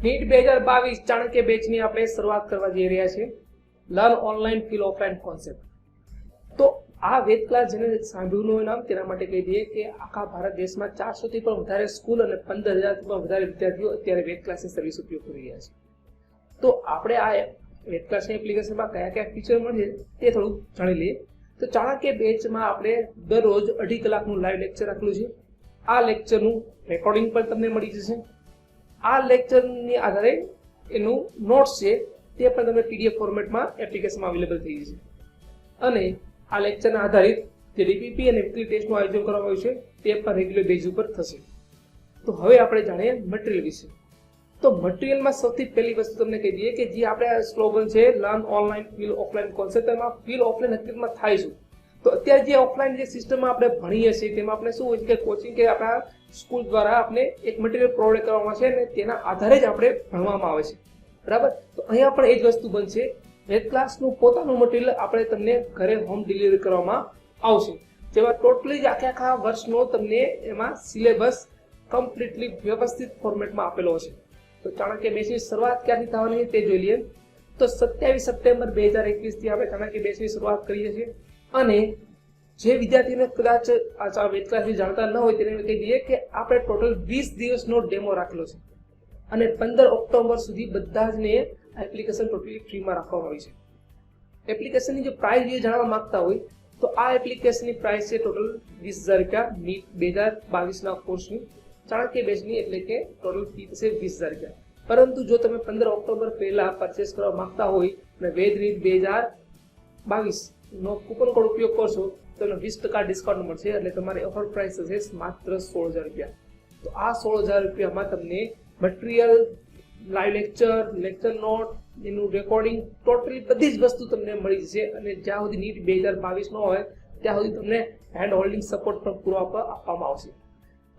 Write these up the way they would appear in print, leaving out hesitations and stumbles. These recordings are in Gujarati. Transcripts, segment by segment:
નીટ 2022 ચાણક્ય બેચની આપણે શરૂઆત કરવા જઈ રહ્યા છીએ. Learn online feel offline concept. તો આ વેદ ક્લાસ જેને સાંભળ્યું હોય નામ તેના માટે કહી દઈએ કે આખા ભારત દેશમાં 400 થી પણ વધારે સ્કૂલ અને 15,000 થી પણ વધારે વિદ્યાર્થીઓ અત્યારે વેદ ક્લાસની સર્વિસ ઉપયોગ કરી રહ્યા છે. તો આપણે આ વેદ ક્લાસની એપ્લિકેશનમાં કયા કયા ફીચર મળે તે થોડું જાણી લઈએ. તો ચાણક્ય બેચમાં આપણે દરરોજ 2.5 કલાકનું લાઈવ લેક્ચર રાખેલું છે. આ લેક્ચરનું રેકોર્ડિંગ પણ તમને મળી જશે. આ લેક્ચરની આધારે એનું નોટ્સ છે તે પણ તમને પીડીએફ ફોર્મેટમાં એપ્લિકેશનમાં અવેલેબલ થઈ જશે. અને આ લેક્ચરના આધારિત જે ડીપીપી અને વીકલી ટેસ્ટનું આયોજન કરવામાં આવ્યું છે તે પણ રેગ્યુલર બેઝ ઉપર થશે. તો હવે આપણે જાણીએ મટીરિયલ વિશે. તો મટીરિયલમાં સૌથી પહેલી વસ્તુ તમને કહી દઈએ કે જે આપણે સ્લોગન છે learn online feel offline concept, એમાં ફીલ ઓફલાઈન હકીકતમાં થાય શું? તો અત્યારે જે ઓફલાઈન જે સિસ્ટમમાં આપણે ભણીએ છીએ તેમાં આપણે શું હોય છે કે કોચિંગ કે આપણા સ્કૂલ દ્વારા આપણે એક મટીરિયલ પ્રોવાઈડ કરવામાં છે અને તેના આધારે જ આપણે ભણવામાં આવે છે, બરાબર? તો અહીંયા પણ એ જ વસ્તુ બનશે. વેદ ક્લાસનું પોતાનું મટીરિયલ આપણે તમને ઘરે હોમ ડિલિવરી કરવામાં આવશે, જેમાં ટોટલી જ આખા વર્ષનો તમને એમાં સિલેબસ કમ્પ્લીટલી વ્યવસ્થિત ફોર્મેટમાં આપેલો છે. તો ચાણક્ય બેચની શરૂઆત ક્યાંથી થવાની છે તે જોઈ લઈએ. તો 27 સપ્ટેમ્બર 2021 થી આપણે ચાણક્ય બેચની શરૂઆત કરીએ છીએ. અને જે વિદ્યાર્થીને કદાચ આ વેદ ક્લાસની જાણતા ન હોય તેને કહી દઈએ કે આપણે ટોટલ 20 દિવસનો ડેમો રાખેલો છે અને 15 ઓક્ટોબર સુધી બધા જ ને એપ્લિકેશન ટોટલી ફ્રીમાં રાખવામાં આવી છે. એપ્લિકેશનની જે પ્રાઇસ જે જાણવા માંગતા હોય તો આ એપ્લિકેશનની પ્રાઇસ છે ટોટલ 20,000 રૂપિયા. નીટ 2022ના કોર્સની ચાણક્ય બેચની એટલે કે ટોટલ ફી થશે 20,000 રૂપિયા. પરંતુ જો તમે 15 ઓક્ટોબર પહેલા પરચેસ કરવા માંગતા હોય અને વેદ નીટ 2022 નો કૂપન કોડ ઉપયોગ કરશો તો તમને 20% ડિસ્કાઉન્ટ મળશે, એટલે તમારી ઓફર પ્રાઇસ થશે માત્ર 16,000 રૂપિયા. તો આ 16,000 રૂપિયામાં તમને material, live lecture, lecture note, એનું રેકોર્ડિંગ, ટોટલી બધી જ વસ્તુ તમને મળી જશે. અને જ્યાં સુધી નીટ 2022 નો હોય ત્યાં સુધી તમને હેન્ડ હોલ્ડિંગ સપોર્ટ પણ પૂરો આપવામાં આવશે.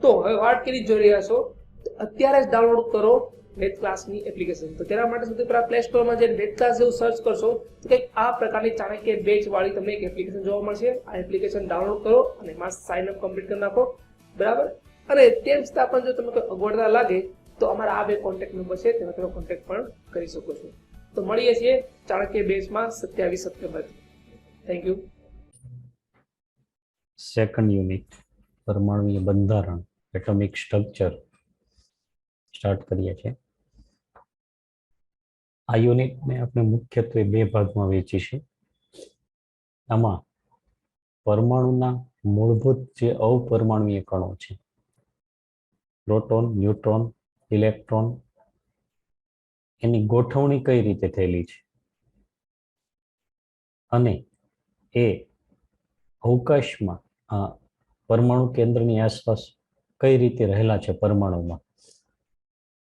તો હવે વાત કરી જોઈ રહ્યા છો તો અત્યારે જ ડાઉનલોડ કરો વેદ ક્લાસની એપ્લિકેશન. તો તેના માટે સૌથી પહેલા પ્લે સ્ટોરમાં જઈને વેદ ક્લાસ જેવું સર્ચ કરશો તો કંઈક આ પ્રકારની ચાણક્ય બેચ વાળી તમને એક એપ્લિકેશન જોવા મળશે. આ એપ્લિકેશન ડાઉનલોડ કરો અને એમાં સાઇન અપ કમ્પ્લીટ કરી નાખો, બરાબર? અને તેમ છતાં પણ જો તમને કોઈ અગવડતા લાગે તો અમારા આ બે કોન્ટેક્ટ નંબર છે તેમાં તમે કોન્ટેક્ટ પણ કરી શકો છો. તો મળીએ છીએ ચાણક્ય બેચમાં 27 September. Thank you. Second unit પરમાણુય બંધારણ, એટોમિક સ્ટ્રક્ચર સ્ટાર્ટ કરીએ છીએ. આ યુનિટને આપણે મુખ્યત્વે બે ભાગમાં વહેંચીશું. આમાં પરમાણુના મૂળભૂત જે અપરમાણુય કણો છે, પ્રોટોન, ન્યુટ્રોન, ઇલેક્ટ્રોન, એની ગોઠવણી કઈ રીતે થયેલી છે અને એ અવકાશમાં પરમાણુ કેન્દ્રની આસપાસ કઈ રીતે રહેલા છે પરમાણુમાં,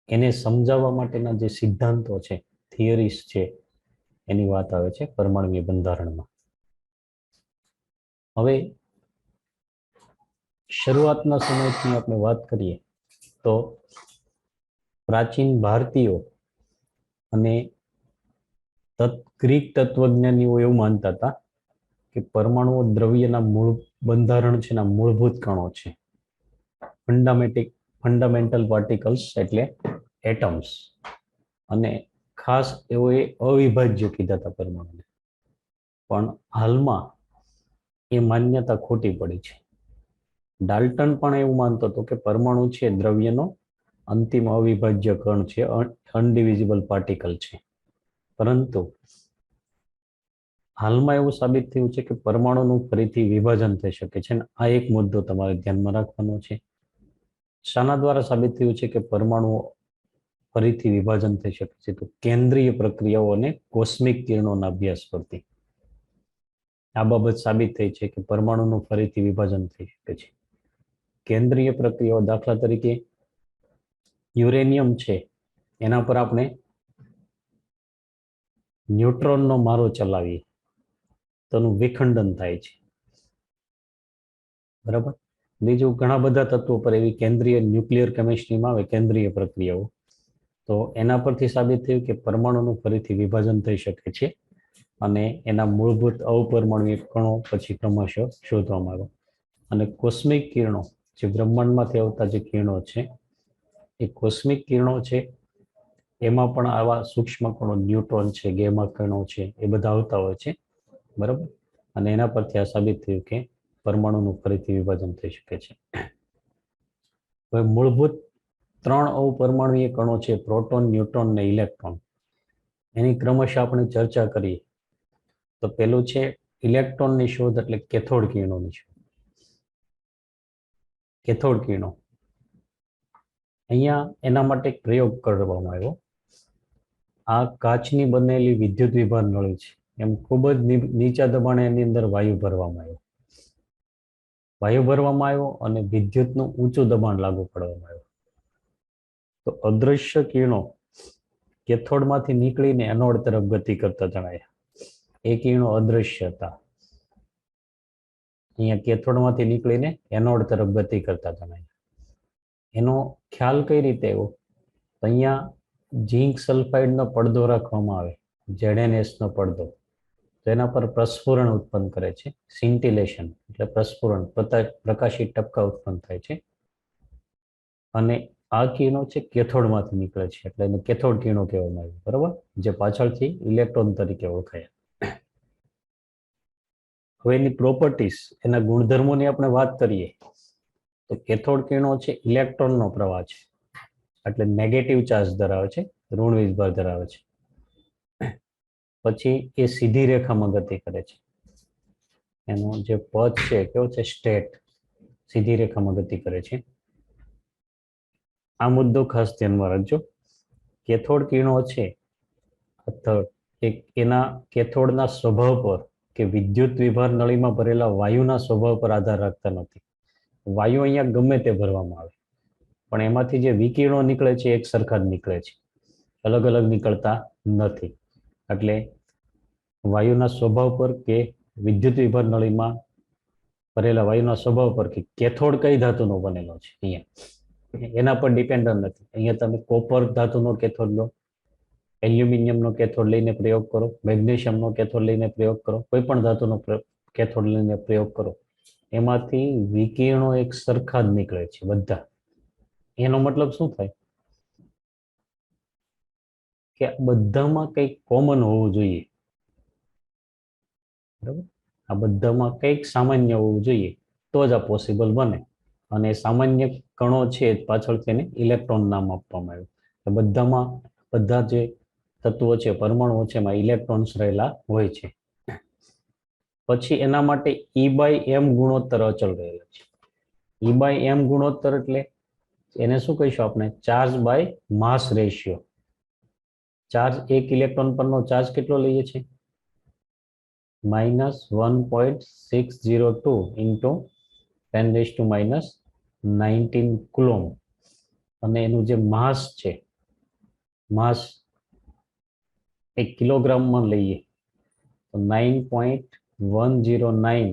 એને સમજાવવા માટેના જે સિદ્ધાંતો છે, થિયરીસ છે, એની વાત આવે છે પરમાણુય બંધારણમાં. હવે શરૂઆતના સમયથી આપણે વાત કરીએ તો પ્રાચીન ભારતીયો અને ગ્રીક તત્વજ્ઞાનીઓ એવું માનતા હતા કે પરમાણુઓ દ્રવ્યના મૂળ બંધારણ છે, મૂળભૂત કણો છે, ફંડામેન્ટલ પાર્ટિકલ્સ એટલે એટમ્સ. અને ખાસ એવો એ અવિભાજ્ય કીધા હતા પરમાણુને. પણ હાલમાં એ માન્યતા ખોટી પડી છે. ડાલ્ટન પણ એવું માનતો હતો કે પરમાણુ છે દ્રવ્યનો અંતિમ અવિભાજ્ય કણ છે, અનડિવિઝિબલ પાર્ટિકલ છે. પરંતુ હાલમાં એવું સાબિત થયું છે કે પરમાણુનું ફરીથી વિભાજન થઈ શકે છે. આ એક મુદ્દો તમારે ધ્યાનમાં રાખવાનો છે. શાના દ્વારા સાબિત થયું છે કે પરમાણુઓ ફરીથી વિભાજન થઈ શકે છે? તો કેન્દ્રીય પ્રક્રિયાઓ અને કોસ્મિક કિરણોના અભ્યાસ પરથી આ બાબત સાબિત થઈ છે કે પરમાણુનું ફરીથી વિભાજન થઈ શકે છે. કેન્દ્રીય પ્રક્રિયાઓ, દાખલા તરીકે યુરેનિયમ છે, એના પર આપણે ન્યુટ્રોનનો મારો ચલાવીએ તો એનું વિખંડન થાય છે, બરાબર? બીજું ઘણા બધા તત્વો પર એવી કેન્દ્રીય ન્યુક્લિયર કેમિસ્ટ્રીમાં આવે કેન્દ્રીય પ્રક્રિયાઓ, તો એના પરથી સાબિત થયું કે પરમાણુનું ફરીથી વિભાજન થઈ શકે છે અને એના મૂળભૂત અપરમાણુય કણો પછી ક્રમશઃ શોધવામાં આવ્યા. અને કોસ્મિક કિરણો, જે બ્રહ્માંડમાંથી આવતા જે કિરણો છે, એ કોસ્મિક કિરણો છે એમાં પણ આવા સૂક્ષ્મ કણો ન્યુટ્રોન છે, ગેમા કણો છે, એ બધા આવતા હોય છે, બરાબર. અને એના પરથી આ સાબિત થયું કે પરમાણુનું ફરીથી વિભાજન થઈ શકે છે. હવે મૂળભૂત 3 અવપરમાણુય કણો છે, પ્રોટોન, ન્યુટ્રોન અને ઇલેક્ટ્રોન. એની ક્રમશઃ આપણે ચર્ચા કરીએ તો પેલું છે ઇલેક્ટ્રોનની શોધ, એટલે કેથોડ કિરણોની શોધ. કેથોડ કિરણો, અહીંયા એના માટે એક પ્રયોગ કરવામાં આવ્યો. આ કાચની બનેલી વિદ્યુત વિભાર નળી છે, એમ ખૂબ જ નીચા દબાણે એની અંદર વાયુ ભરવામાં આવ્યો. વાયુ ભરવામાં આવ્યો અને વિદ્યુતનું ઊંચું દબાણ લાગુ પાડવામાં આવ્યું. તો અદૃશ્ય કિરણો કેથોડમાંથી નીકળીને એનોડ તરફ ગતિ કરતા જણાયા. એ કિરણો અદૃશ્ય હતા. અહીંયા કેથોડમાંથી નીકળીને એનોડ તરફ ગતિ કરતા જણાયા. એનો ખ્યાલ કઈ રીતે આવ્યો? તો અહીંયા ઝીંક સલ્ફાઇડનો પડદો રાખવામાં આવે, ZnS નો પડદો. તો એના પર પ્રસ્ફુરણ ઉત્પન્ન કરે છે, સિન્ટિલેશન એટલે પ્રસ્ફુરણ, પ્રકાશી ટપકા ઉત્પન્ન થાય છે. અને આ કિરણો છે કેથોડમાંથી નીકળે છે, એટલે એને કેથોડ કિરણો કહેવામાં આવે, બરાબર, જે પાછળથી ઇલેક્ટ્રોન તરીકે ઓળખાય. હવે એની પ્રોપર્ટીઝ, એના ગુણધર્મોની આપણે વાત કરીએ તો કેથોડ કિરણો છે ઇલેક્ટ્રોનનો પ્રવાહ છે, એટલે નેગેટિવ ચાર્જ ધરાવે છે, ઋણ વીજભાર ધરાવે છે. પછી એ સીધી રેખામાં ગતિ કરે છે. એનો જે પથ છે કેવો છે? સ્ટેટ, સીધી રેખામાં ગતિ કરે છે. આ મુદ્દો ખાસ ધ્યાનમાં રાખજો. કેથોડ કિરણો છે એના કેથોડના સ્વભાવ પર કે વિદ્યુત વિભાર નળીમાં ભરેલા વાયુના સ્વભાવ પર આધાર રાખતા નથી. વાયુ અહીંયા ગમે તે ભરવામાં આવે, પણ એમાંથી જે વિકિરણો નીકળે છે એક સરખા જ નીકળે છે, અલગ અલગ નીકળતા નથી. એટલે વાયુના સ્વભાવ પર કે વિદ્યુત વિભાર નળીમાં ભરેલા વાયુના સ્વભાવ પર કે કેથોડ કઈ ધાતુનો બનેલો છે અહીંયા, એના પર ડિપેન્ડન્ટ નથી. અહીંયા તમે કોપર ધાતુનો કેથોડ લો, એલ્યુમિનિયમનો કેથોડ લઈને પ્રયોગ કરો, મેગ્નેશિયમનો કેથોડ લઈને પ્રયોગ કરો, કોઈ પણ ધાતુનો કેથોડ લઈને પ્રયોગ કરો, એમાંથી વિકિરણો એક સરખા જ નીકળે છે બધા. એનો મતલબ શું થાય? કે બધામાં કંઈક કોમન હોવું જોઈએ, બરાબર. આ બધામાં કંઈક સામાન્ય હોવું જોઈએ, તો જ આ પોસિબલ બને. અને સામાન્ય કણો છે પાછળ તેને ઇલેક્ટ્રોન નામ આપવામાં આવ્યું. બધામાં, બધા જે તત્વો છે, પરમાણુઓ છે, એમાં ઇલેક્ટ્રોન્સ રહેલા હોય છે. પછી એના માટે E/m ગુણોત્તર અચળ રહેલા છે. E/m ગુણોત્તર એટલે એને શું કહીશું આપણે? Charge by mass ratio. Charge, એક ઇલેક્ટ્રોન પરનો ચાર્જ કેટલો લઈએ છીએ? -1.602 ઇન્ટુ 10⁻⁹ કુલોમ્બ. અને એનું જે માસ છે, માસ એક કિલોગ્રામમાં લઈએ તો 9.109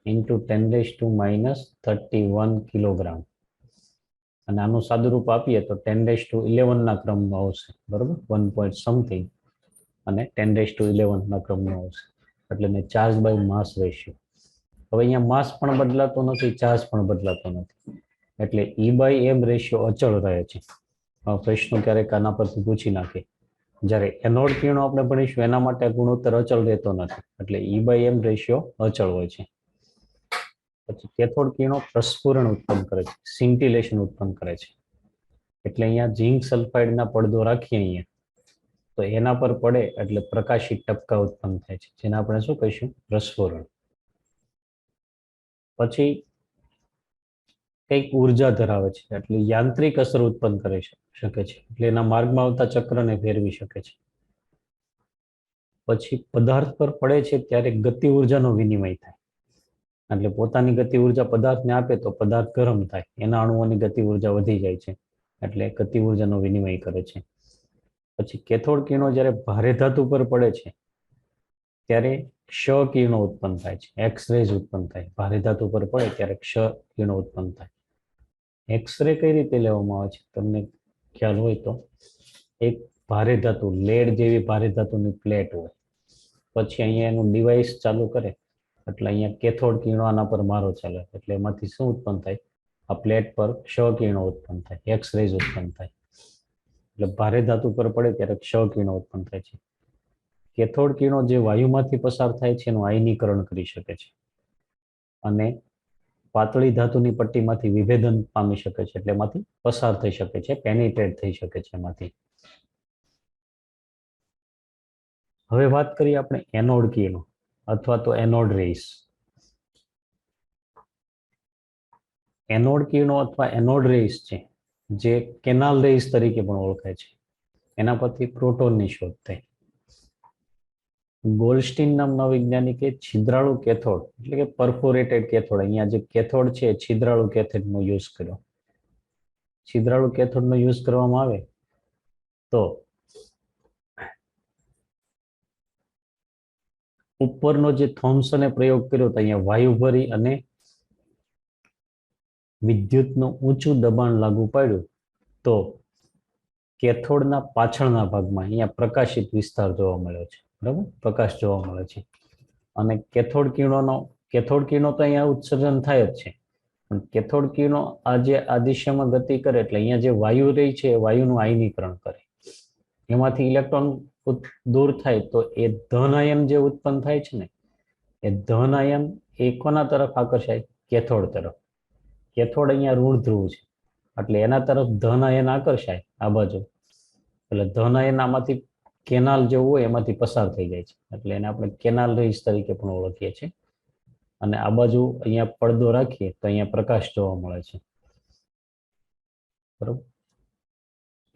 ઇન્ટુ 10⁻31 કિલોગ્રામ. અને આનું સાદુરૂપ આપીએ તો 10⁻11 ના ક્રમમાં આવશે, બરોબર, 1 પોઈન્ટ સમથિંગ અને 10⁻11 ના ક્રમમાં આવશે. એટલે ને ચાર્જ બાય માસ રેશિયો. હવે અહીંયા માસ પણ બદલાતો નથી, ચાર્જ પણ બદલાતો નથી, એટલે E/m રેશિયો અચળ રહે છે. પ્રશ્નો ક્યારેક આના પરથી પૂછી નાખે. જ્યારે એનોડ કિરણો આપણે ભણીશું એના માટે ગુણોત્તર અચળ રહેતો નથી, એટલે E/m રેશિયો અચળ હોય છે. પછી કેથોડ કિરણો પ્રસ્ફુરણ ઉત્પન્ન કરે છે, સિન્ટિલેશન ઉત્પન્ન કરે છે. એટલે અહીંયા ઝીંક સલ્ફાઇડના પડદો રાખીએ અહીંયા, તો એના પર પડે એટલે પ્રકાશી ટપકા ઉત્પન્ન થાય છે, જેને આપણે શું કહીશું? પ્રસ્ફુરણ. પછી કંઈક ઉર્જા ધરાવે છે, એટલે યાંત્રિક અસર ઉત્પન્ન કરી શકે છે, એટલે એના માર્ગમાં આવતા ચક્રને ફેરવી શકે છે. પછી પદાર્થ પર પડે છે ત્યારે ગતિ ઉર્જાનો વિનિમય થાય, એટલે પોતાની ગતિ ઉર્જા પદાર્થને આપે તો પદાર્થ ગરમ થાય, એના અણુઓની ગતિ ઉર્જા વધી જાય છે, એટલે ગતિ ઉર્જાનો વિનિમય કરે છે. પછી કેથોડ કિરણો જ્યારે ભારે ધાતુ પર પડે છે ત્યારે ક્ષ કિરણો ઉત્પન્ન થાય છે, એક્સ-રેઝ ઉત્પન્ન થાય. ભારે ધાતુ પર પડે ત્યારે ક્ષ કિરણો ઉત્પન્ન થાય. એક્સ-રે કઈ રીતે લેવામાં આવે છે તમને ખ્યાલ હોય તો? એક ભારે ધાતુ, લેડ જેવી ભારે ધાતુની પ્લેટ હોય, પછી અહીંયા એનું ડિવાઇસ ચાલુ કરે એટલે અહીંયા કેથોડ કિરણો આના પર મારો ચાલે, એટલે એમાંથી શું ઉત્પન્ન થાય? આ પ્લેટ પર ક્ષ કિરણો ઉત્પન્ન થાય, એક્સ-રેઝ ઉત્પન્ન થાય. એટલે ભારે ધાતુ પર પડે ત્યારે ક્ષ કિરણો ઉત્પન્ન થાય છે. કેથોડ કિરણો જે વાયુમાંથી પસાર થાય છે એનું આયનીકરણ કરી શકે છે અને પાતળી ધાતુની પટ્ટીમાંથી વિભેદન પામી શકે છે, એટલે એમાંથી પસાર થઈ શકે છે, પેનિટ્રેટ થઈ શકે છે એમાંથી. હવે વાત કરીએ આપણે એનોડ કિરણો અથવા તો એનોડ રેસ. એનોડ કિરણો અથવા એનોડ રેસ છે જે કેનાલ રેસ તરીકે પણ ઓળખાય છે. એના પરથી પ્રોટોનની શોધ થઈ. ગોલ્ડસ્ટીન નામના વૈજ્ઞાનિકે છિદ્રાળુ કેથોડ એટલે કે પરફોરેટેડ કેથોડ, અહીંયા જે કેથોડ છે છિદ્રાળુ કેથોડનો યુઝ કર્યો. છિદ્રાળુ કેથોડનો યુઝ કરવામાં આવે તો ઉપરનો જે થોમ્સને પ્રયોગ કર્યો તો અહીંયા વાયુ ભરી અને વિદ્યુતનું ઊંચું દબાણ લાગુ પાડ્યું તો કેથોડના પાછળના ભાગમાં અહીંયા પ્રકાશિત વિસ્તાર જોવા મળ્યો છે. બરાબર, પ્રકાશ જોવા મળે છે. અને કેથોડ કિરણો તો અહીંયા ઉત્સર્જન થાય જ છે, પણ કેથોડ કિરણો આ દિશામાં ગતિ કરે એટલે અહીંયા જે વાયુ રહી છે એ વાયુનું આયનીકરણ કરે. એમાંથી ઇલેક્ટ્રોન દૂર થાય તો એ ધન આયન જે ઉત્પન્ન થાય છે ને, એ ધન આયન એ કોના તરફ આકર્ષાય? કેથોડ તરફ. કેથોડ અહીંયા ઋણ ધ્રુવ છે એટલે એના તરફ ધન આયન આકર્ષાય આ બાજુ, એટલે ધન આયન આમાંથી કેનાલ જેવું હોય એમાંથી પસાર થઈ જાય છે, એટલે એને આપણે કેનાલ રેસ તરીકે પણ ઓળખીએ છીએ. અને આ બાજુ અહીંયા પડદો રાખીએ તો અહીંયા પ્રકાશ જોવા મળે છે. બરોબર,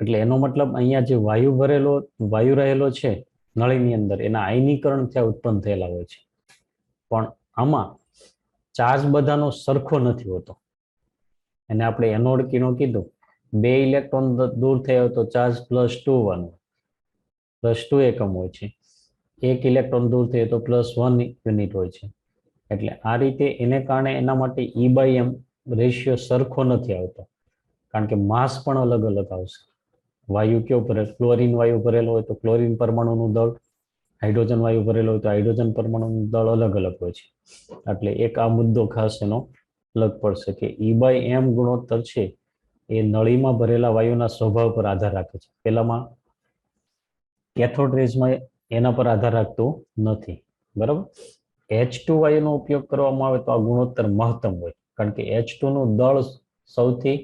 એટલે એનો મતલબ અહીંયા જે વાયુ રહેલો છે નળીની અંદર, એના આયનીકરણ ત્યાં ઉત્પન્ન થયેલા હોય છે. પણ આમાં ચાર્જ બધાનો સરખો નથી હોતો. એને આપણે એનોડ કિરણો કીધું, 2 ઇલેક્ટ્રોન દૂર થયો તો ચાર્જ +2 એકમ હોય છે. 1 ઇલેક્ટ્રોન દૂર થયો તો +1 યુનિટ હોય છે. એટલે આ રીતે એને કારણે એના માટે E/m રેશિયો સરખો નથી આવતો, કારણ કે માસ પણ અલગ અલગ આવશે. વાયુ કેવો ભરેલો, ક્લોરીન વાયુ ભરેલો હોય તો ક્લોરીન પરમાણુનું દળ, હાઇડ્રોજન વાયુ ભરેલો હોય તો હાઇડ્રોજન પરમાણુનું દળ અલગ અલગ હોય છે. એટલે એક આ મુદ્દો ખાસ એનો અલગ પડશે કે E/m ગુણોત્તર છે એ નળીમાં ભરેલા વાયુના સ્વભાવ પર આધાર રાખે છે. પેલામાં કેથોડ રેસમાં એના પર આધાર રાખતું નથી. બરાબર, H2 વાયુનો ઉપયોગ કરવામાં આવે તો આ ગુણોત્તર મહત્તમ હોય, કારણ કે H2 નું દળ સૌથી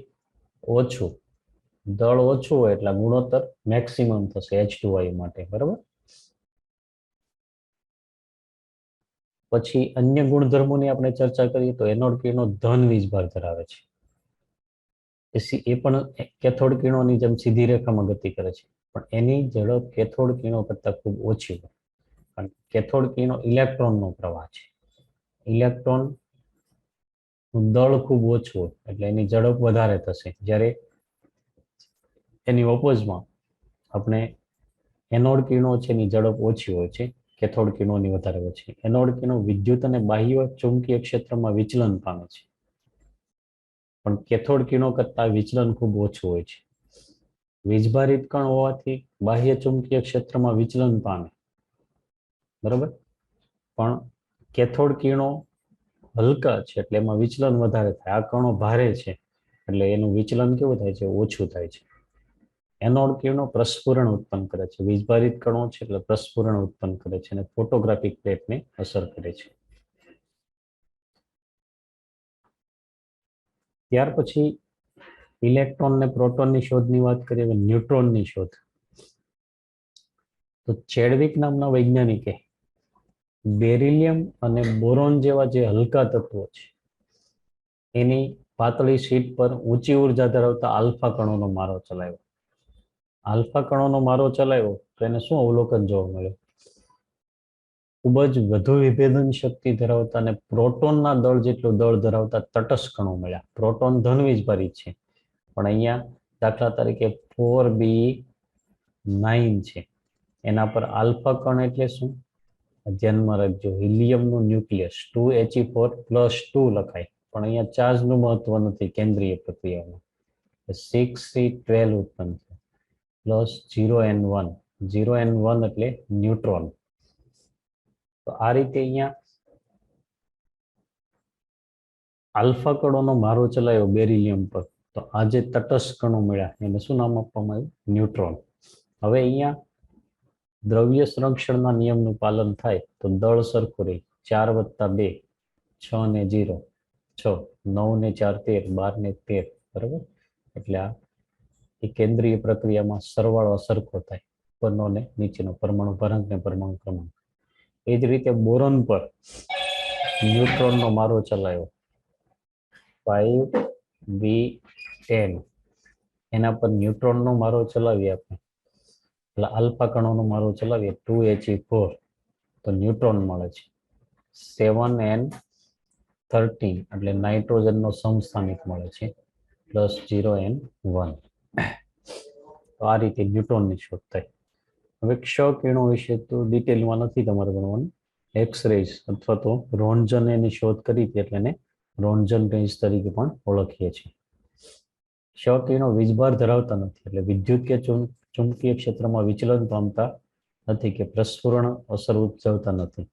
ઓછું, દળ ઓછું હોય એટલે ગુણોત્તર મેક્સિમમ થશે H2 વાયુ માટે. બરાબર, પછી અન્ય ગુણધર્મોની આપણે ચર્ચા કરીએ તો એનોડ કિરણો ધન વીજભાર ધરાવે છે. એ પણ કેથોડ કિરણોની જેમ સીધી રેખામાં ગતિ કરે છે, પણ એની ઝડપ કેથોડ કિરણો કરતાં ખૂબ ઓછી હોય, કારણ કે કેથોડ કિરણો ઇલેક્ટ્રોનનો પ્રવાહ છે. ઇલેક્ટ્રોન દળ ખૂબ ઓછું હોય એટલે એની ઝડપ વધારે થશે, જ્યારે એની ઓપોઝમાં આપણે એનોડ કિરણો છે એની ઝડપ ઓછી હોય છે, કેથોડ કિરણોની વધારે હોય છે. એનોડ કિરણો વિદ્યુત અને બાહ્ય ચુંબકીય ક્ષેત્રમાં વિચલન પામે છે, પણ કેથોડ કિરણો કરતાં વિચલન ખૂબ ઓછું હોય છે. વીજભારિત કણ હોવાથી બાહ્ય ચુંબકીય ક્ષેત્રમાં વિચલન પામે. બરાબર, પણ કેથોડ કિરણો હલકા છે એટલે એમાં વિચલન વધારે થાય. આ કણો ભારે છે એટલે એનું વિચલન કેવું થાય છે? ઓછું થાય છે. એનોડ કિરણો પ્રસ્ફુરણ ઉત્પન્ન કરે છે. વીજભારિત કણો છે એટલે પ્રસ્ફુરણ ઉત્પન્ન કરે છે અને ફોટોગ્રાફિક પ્લેટને અસર કરે છે. ત્યાર પછી ઇલેક્ટ્રોન ને પ્રોટોનની શોધની વાત કરીએ, હવે ન્યુટ્રોનની શોધ. તો ચેડવિક નામના વૈજ્ઞાનિકે બેરિલિયમ અને બોરોન જેવા જે હલકા તત્વો છે એની પાતળી શીટ પર ઊંચી ઉર્જા ધરાવતા આલ્ફા કણોનો મારો ચલાવ્યો. આલ્ફા કણોનો મારો ચલાવ્યો તો એને શું અવલોકન જોવા મળ્યું? ખૂબ જ વધુ વિભેદન શક્તિ ધરાવતા અને પ્રોટોનના દળ જેટલું દળ ધરાવતા તટસ્થ કણો મળ્યા. પ્રોટોન ધન વીજભારિત છે, પણ અહીંયા દાખલા તરીકે 4b9 છે, એના પર આલ્ફા કણ એટલે શું? ધ્યાનમાં રાખજો, હિલિયમનું ન્યુક્લિયસ 2He4+2 લખાય, પણ અહીંયા ચાર્જનું મહત્વ નથી કેન્દ્રીય પ્રક્રિયામાં. 6C12 ઉત્પન્ન થયું પ્લસ 0n1. 0n1 એટલે ન્યુટ્રોન. તો આ રીતે અહીંયા આલ્ફા કણોનો મારો ચલાવ્યો બેરિલિયમ પર તો આ જે તટસ્થ કણો મળ્યા એને શું નામ આપવામાં આવ્યું? ન્યુટ્રોન. હવે અહીંયા દ્રવ્ય સંરક્ષણના નિયમનું પાલન થાય તો દળ સરખું રહે. 4 + 2 6 ને 0 6 9 ને 4 13 12 ને 13 બરાબર. એટલે આ એ કેન્દ્રીય પ્રક્રિયામાં સરવાળો સરખો થાય ઉપરનો ને નીચેનો પરમાણુ ભરાંક ને પરમાણુ ક્રમાંક. એ જ રીતે બોરોન પર ન્યુટ્રોનનો મારો ચલાવ્યો 5B10 એના પર ન્યુટ્રોનનો મારો ચલાવીએ આપણે એટલે આલ્ફા કણોનો મારો ચલાવીએ 2He4 તો ન્યુટ્રોન મળે છે. 7N13 એટલે નાઇટ્રોજનનો સમસ્થાનિક મળે છે +0N1. તો આ રીતે ન્યુટ્રોનની શોધ થઈ. હવે ક્ષ કિરણો વિશે તો ડિટેલમાં નથી તમારે ભણવાનું. એક્સ રેઝ અથવા તો રોન્ટજન એની શોધ કરી હતી એટલે એને રોન્ટજન રેઝ તરીકે પણ ઓળખીએ છીએ. ક્ષ કિરણો વીજભાર ધરાવતા નથી એટલે વિદ્યુત કે ચુંબકીય ક્ષેત્રમાં વિચલન પામતા નથી કે પ્રસ્ફુરણ અસર ઉદ્ભવતા નથી.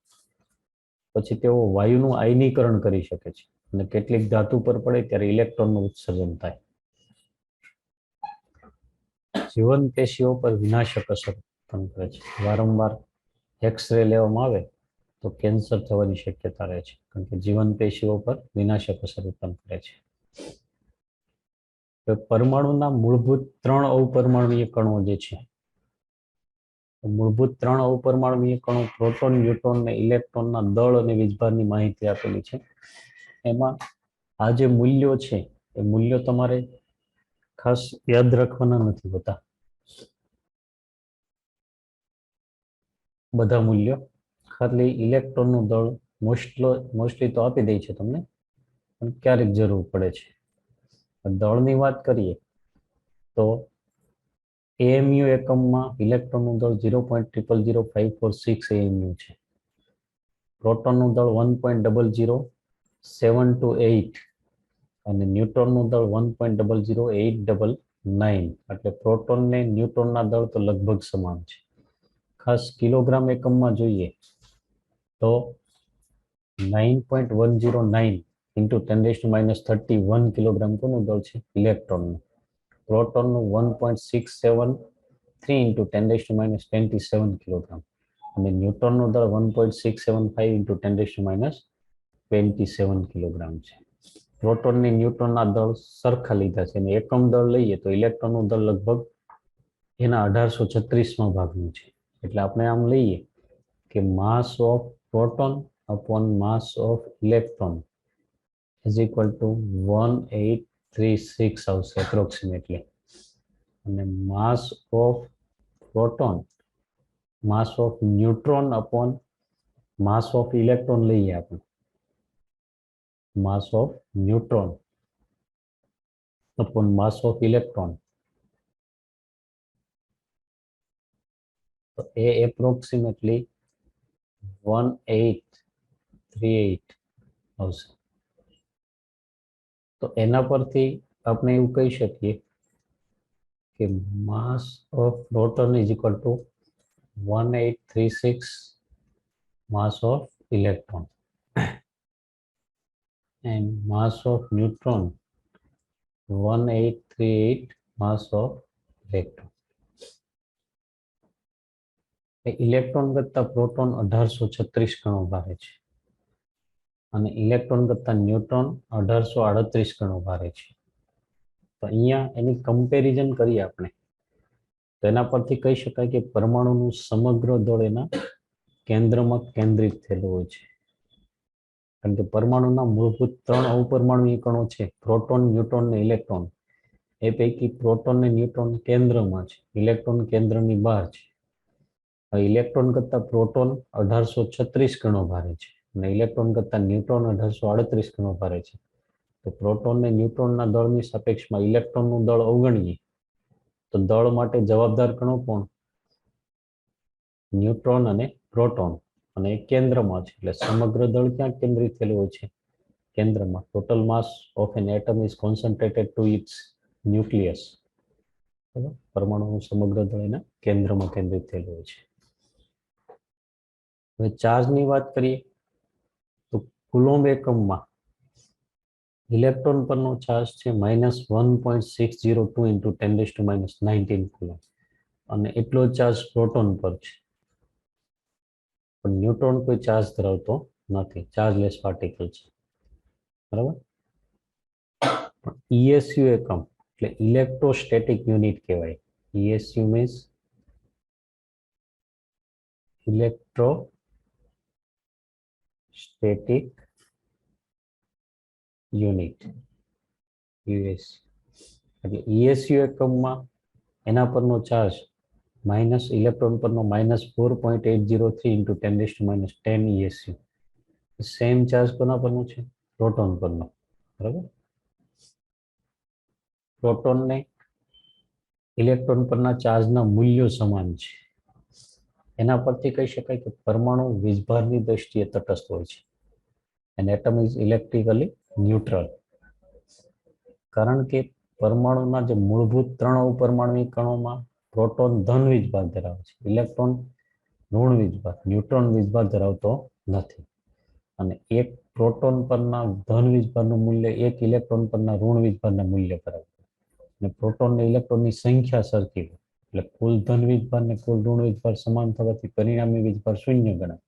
પછી તેઓ વાયુનું આયનીકરણ કરી શકે છે અને કેટલીક ધાતુ પર પડે ત્યારે ઇલેક્ટ્રોનનું ઉત્સર્જન થાય. જીવન પેશીઓ પર વિનાશક અસર ઉત્પન્ન કરે છે. વારંવાર એક્સ-રે લેવામાં આવે તો કેન્સર થવાની શક્યતા રહે છે કારણ કે જીવન પેશીઓ પર વિનાશક અસર ઉત્પન્ન કરે છે. પરમાણુના મૂળભૂત 3 અવપરમાણુય કણો જે છે મૂળભૂત 3 અવપરમાણુય કણો પ્રોટોન, ન્યુટ્રોન અને ઇલેક્ટ્રોનના દળ અને વીજભારની માહિતી આપેલી છે. એમાં આ જે મૂલ્યો છે એ મૂલ્યો તમારે ખાસ યાદ રાખવાના નથી હોતા. બધા મૂલ્યો ખાલી ઇલેક્ટ્રોનનું દળ મોસ્ટલી તો આપી દે છે તમને પણ ક્યારેક જરૂર પડે છે. દળની વાત કરીએ તો AMU એકમમાં ઇલેક્ટ્રોનનું દળ 0.000546 AMU છે. પ્રોટોનનું દળ 1.00728 અને ન્યુટ્રોનનું દળ 1.00899 એટલે પ્રોટોન ને ન્યુટ્રોનના દળ તો લગભગ સમાન છે. ખાસ કિલોગ્રામ એકમમાં જોઈએ તો 9.109 × 10⁻31 કિલોગ્રામ કોનું દળ છે? ઇલેક્ટ્રોનનું. પ્રોટોનનું 1.673 × 10⁻27 કિલોગ્રામ અને ન્યુટ્રોનનું દળ 1.675 × 10⁻27 કિલોગ્રામ છે. પ્રોટોન ને ન્યુટ્રોનના દળ સરખા લીધા છે અને એકમ દળ લઈએ તો ઇલેક્ટ્રોનનું દળ લગભગ એના 1836માં ભાગનું છે. એટલે આપણે આમ લઈએ કે માસ of proton upon mass of electron is equal to 1836 આવશે એપ્રોક્સિમેટલી. અને માસ of proton mass of neutron upon mass of electron લઈએ આપણે માસ of neutron upon mass of electron તો એ એપ્રોક્સિમેટલી 1838 આવશે. તો એના પરથી આપણે એવું કહી શકીએ કે માસ of proton is equal to 1836 mass of electron and mass of neutron 1838 mass of electron. Electron કરતા પ્રોટોન 1836 ગણો ભારે છે અને ઇલેક્ટ્રોન કરતા ન્યુટ્રોન 1838 ગણો ભારે છે. તો અહીંયા એની કમ્પેરિઝન કરીએ આપણે તો એના પરથી કહી શકાય કે પરમાણુનું સમગ્ર દળ એના કેન્દ્રમાં કેન્દ્રિત થયેલું હોય છે કારણ કે પરમાણુના મૂળભૂત 3 અવપરમાણુય કણો છે પ્રોટોન, ન્યુટ્રોન અને ઇલેક્ટ્રોન. એ પૈકી પ્રોટોન અને ન્યુટ્રોન કેન્દ્રમાં છે, ઇલેક્ટ્રોન કેન્દ્રની બહાર છે. ઇલેક્ટ્રોન કરતા પ્રોટોન 1836 ગણો ભારે છે અને ઇલેક્ટ્રોન કરતા ન્યુટ્રોન 1838 ગણો ભારે છે. તો પ્રોટોન અને ન્યુટ્રોનના દળની સાપેક્ષમાં ઇલેક્ટ્રોનનું દળ અવગણીએ તો દળ માટે જવાબદાર કણો કોણ? ન્યુટ્રોન અને પ્રોટોન અને કેન્દ્રમાં છે એટલે સમગ્ર દળ ક્યાં કેન્દ્રિત થયેલું હોય છે? કેન્દ્રમાં. Total mass of an atom is concentrated to its nucleus. પરમાણુનું સમગ્ર દળ એના કેન્દ્રમાં કેન્દ્રિત થયેલું હોય છે. હવે ચાર્જની વાત કરીએ તો કુલોમ્બ એકમમાં ઇલેક્ટ્રોન પરનો ચાર્જ છે -1.602 ઇન્ટુ 10⁻⁹ કુલમ અને એટલો ચાર્જ પ્રોટોન પર છે. પણ ન્યુટ્રોન કોઈ ચાર્જ ધરાવતો નથી, ચાર્જલેસ પાર્ટિકલ છે. બરાબર. પણ ESU એકમ એટલે ઇલેક્ટ્રોસ્ટેટિક યુનિટ કહેવાય. ESU means electrostatic unit, US. એટલે ESU એકમમાં એના પરનો ચાર્જ માઇનસ ઇલેક્ટ્રોન પરનો -4.803 ઇન્ટુ 10⁻⁻10 ESU. સેમ ચાર્જ કોના પરનો છે? પ્રોટોન પરનો. બરાબર. પ્રોટોનને ઇલેક્ટ્રોન પરના ચાર્જના મૂલ્યો સમાન છે. એના પરથી કહી શકાય કે પરમાણુ વીજભારની દ્રષ્ટિએ તટસ્થ હોય છે. And atom is electrically neutral. કારણ કે પરમાણુના જે મૂળભૂત 3 અપરમાણુય કણોમાં પ્રોટોન ધન વીજભાર ધરાવે છે, ઇલેક્ટ્રોન ઋણ વીજભાર, ન્યુટ્રોન વીજભાર ધરાવતો નથી. અને એક પ્રોટોન પરના ધન વીજભારનું મૂલ્ય એક ઇલેક્ટ્રોન પરના ઋણ વિજભારના મૂલ્ય બરાબર. અને પ્રોટોન અને ઇલેક્ટ્રોનની સંખ્યા સરખી હોય એટલે કુલ ધન વીજભાર ને કુલ ઋણ વીજભાર સમાન થવાથી પરિણામી વીજભાર શૂન્ય ગણાય.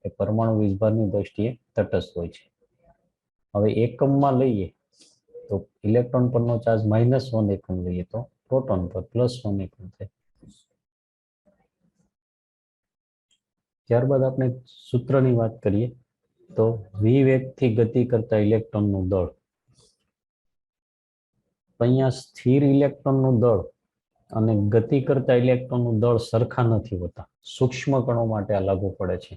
એ પરમાણુ વીજભારની દ્રષ્ટિએ તટસ્થ હોય છે. હવે એકમમાં લઈએ તો ઇલેક્ટ્રોન પરનો ચાર્જ -1 એકમ લઈએ તો પ્રોટોન પર +1 એકમ થાય. ત્યારબાદ આપણે સૂત્રની વાત કરીએ તો v વેગથી ગતિ કરતા ઇલેક્ટ્રોનનું દળ. અહીંયા સ્થિર ઇલેક્ટ્રોનનું દળ અને ગતિ કરતા ઇલેક્ટ્રોનનું દળ સરખા નથી હોતા. સૂક્ષ્મ કણો માટે આ લાગુ પડે છે.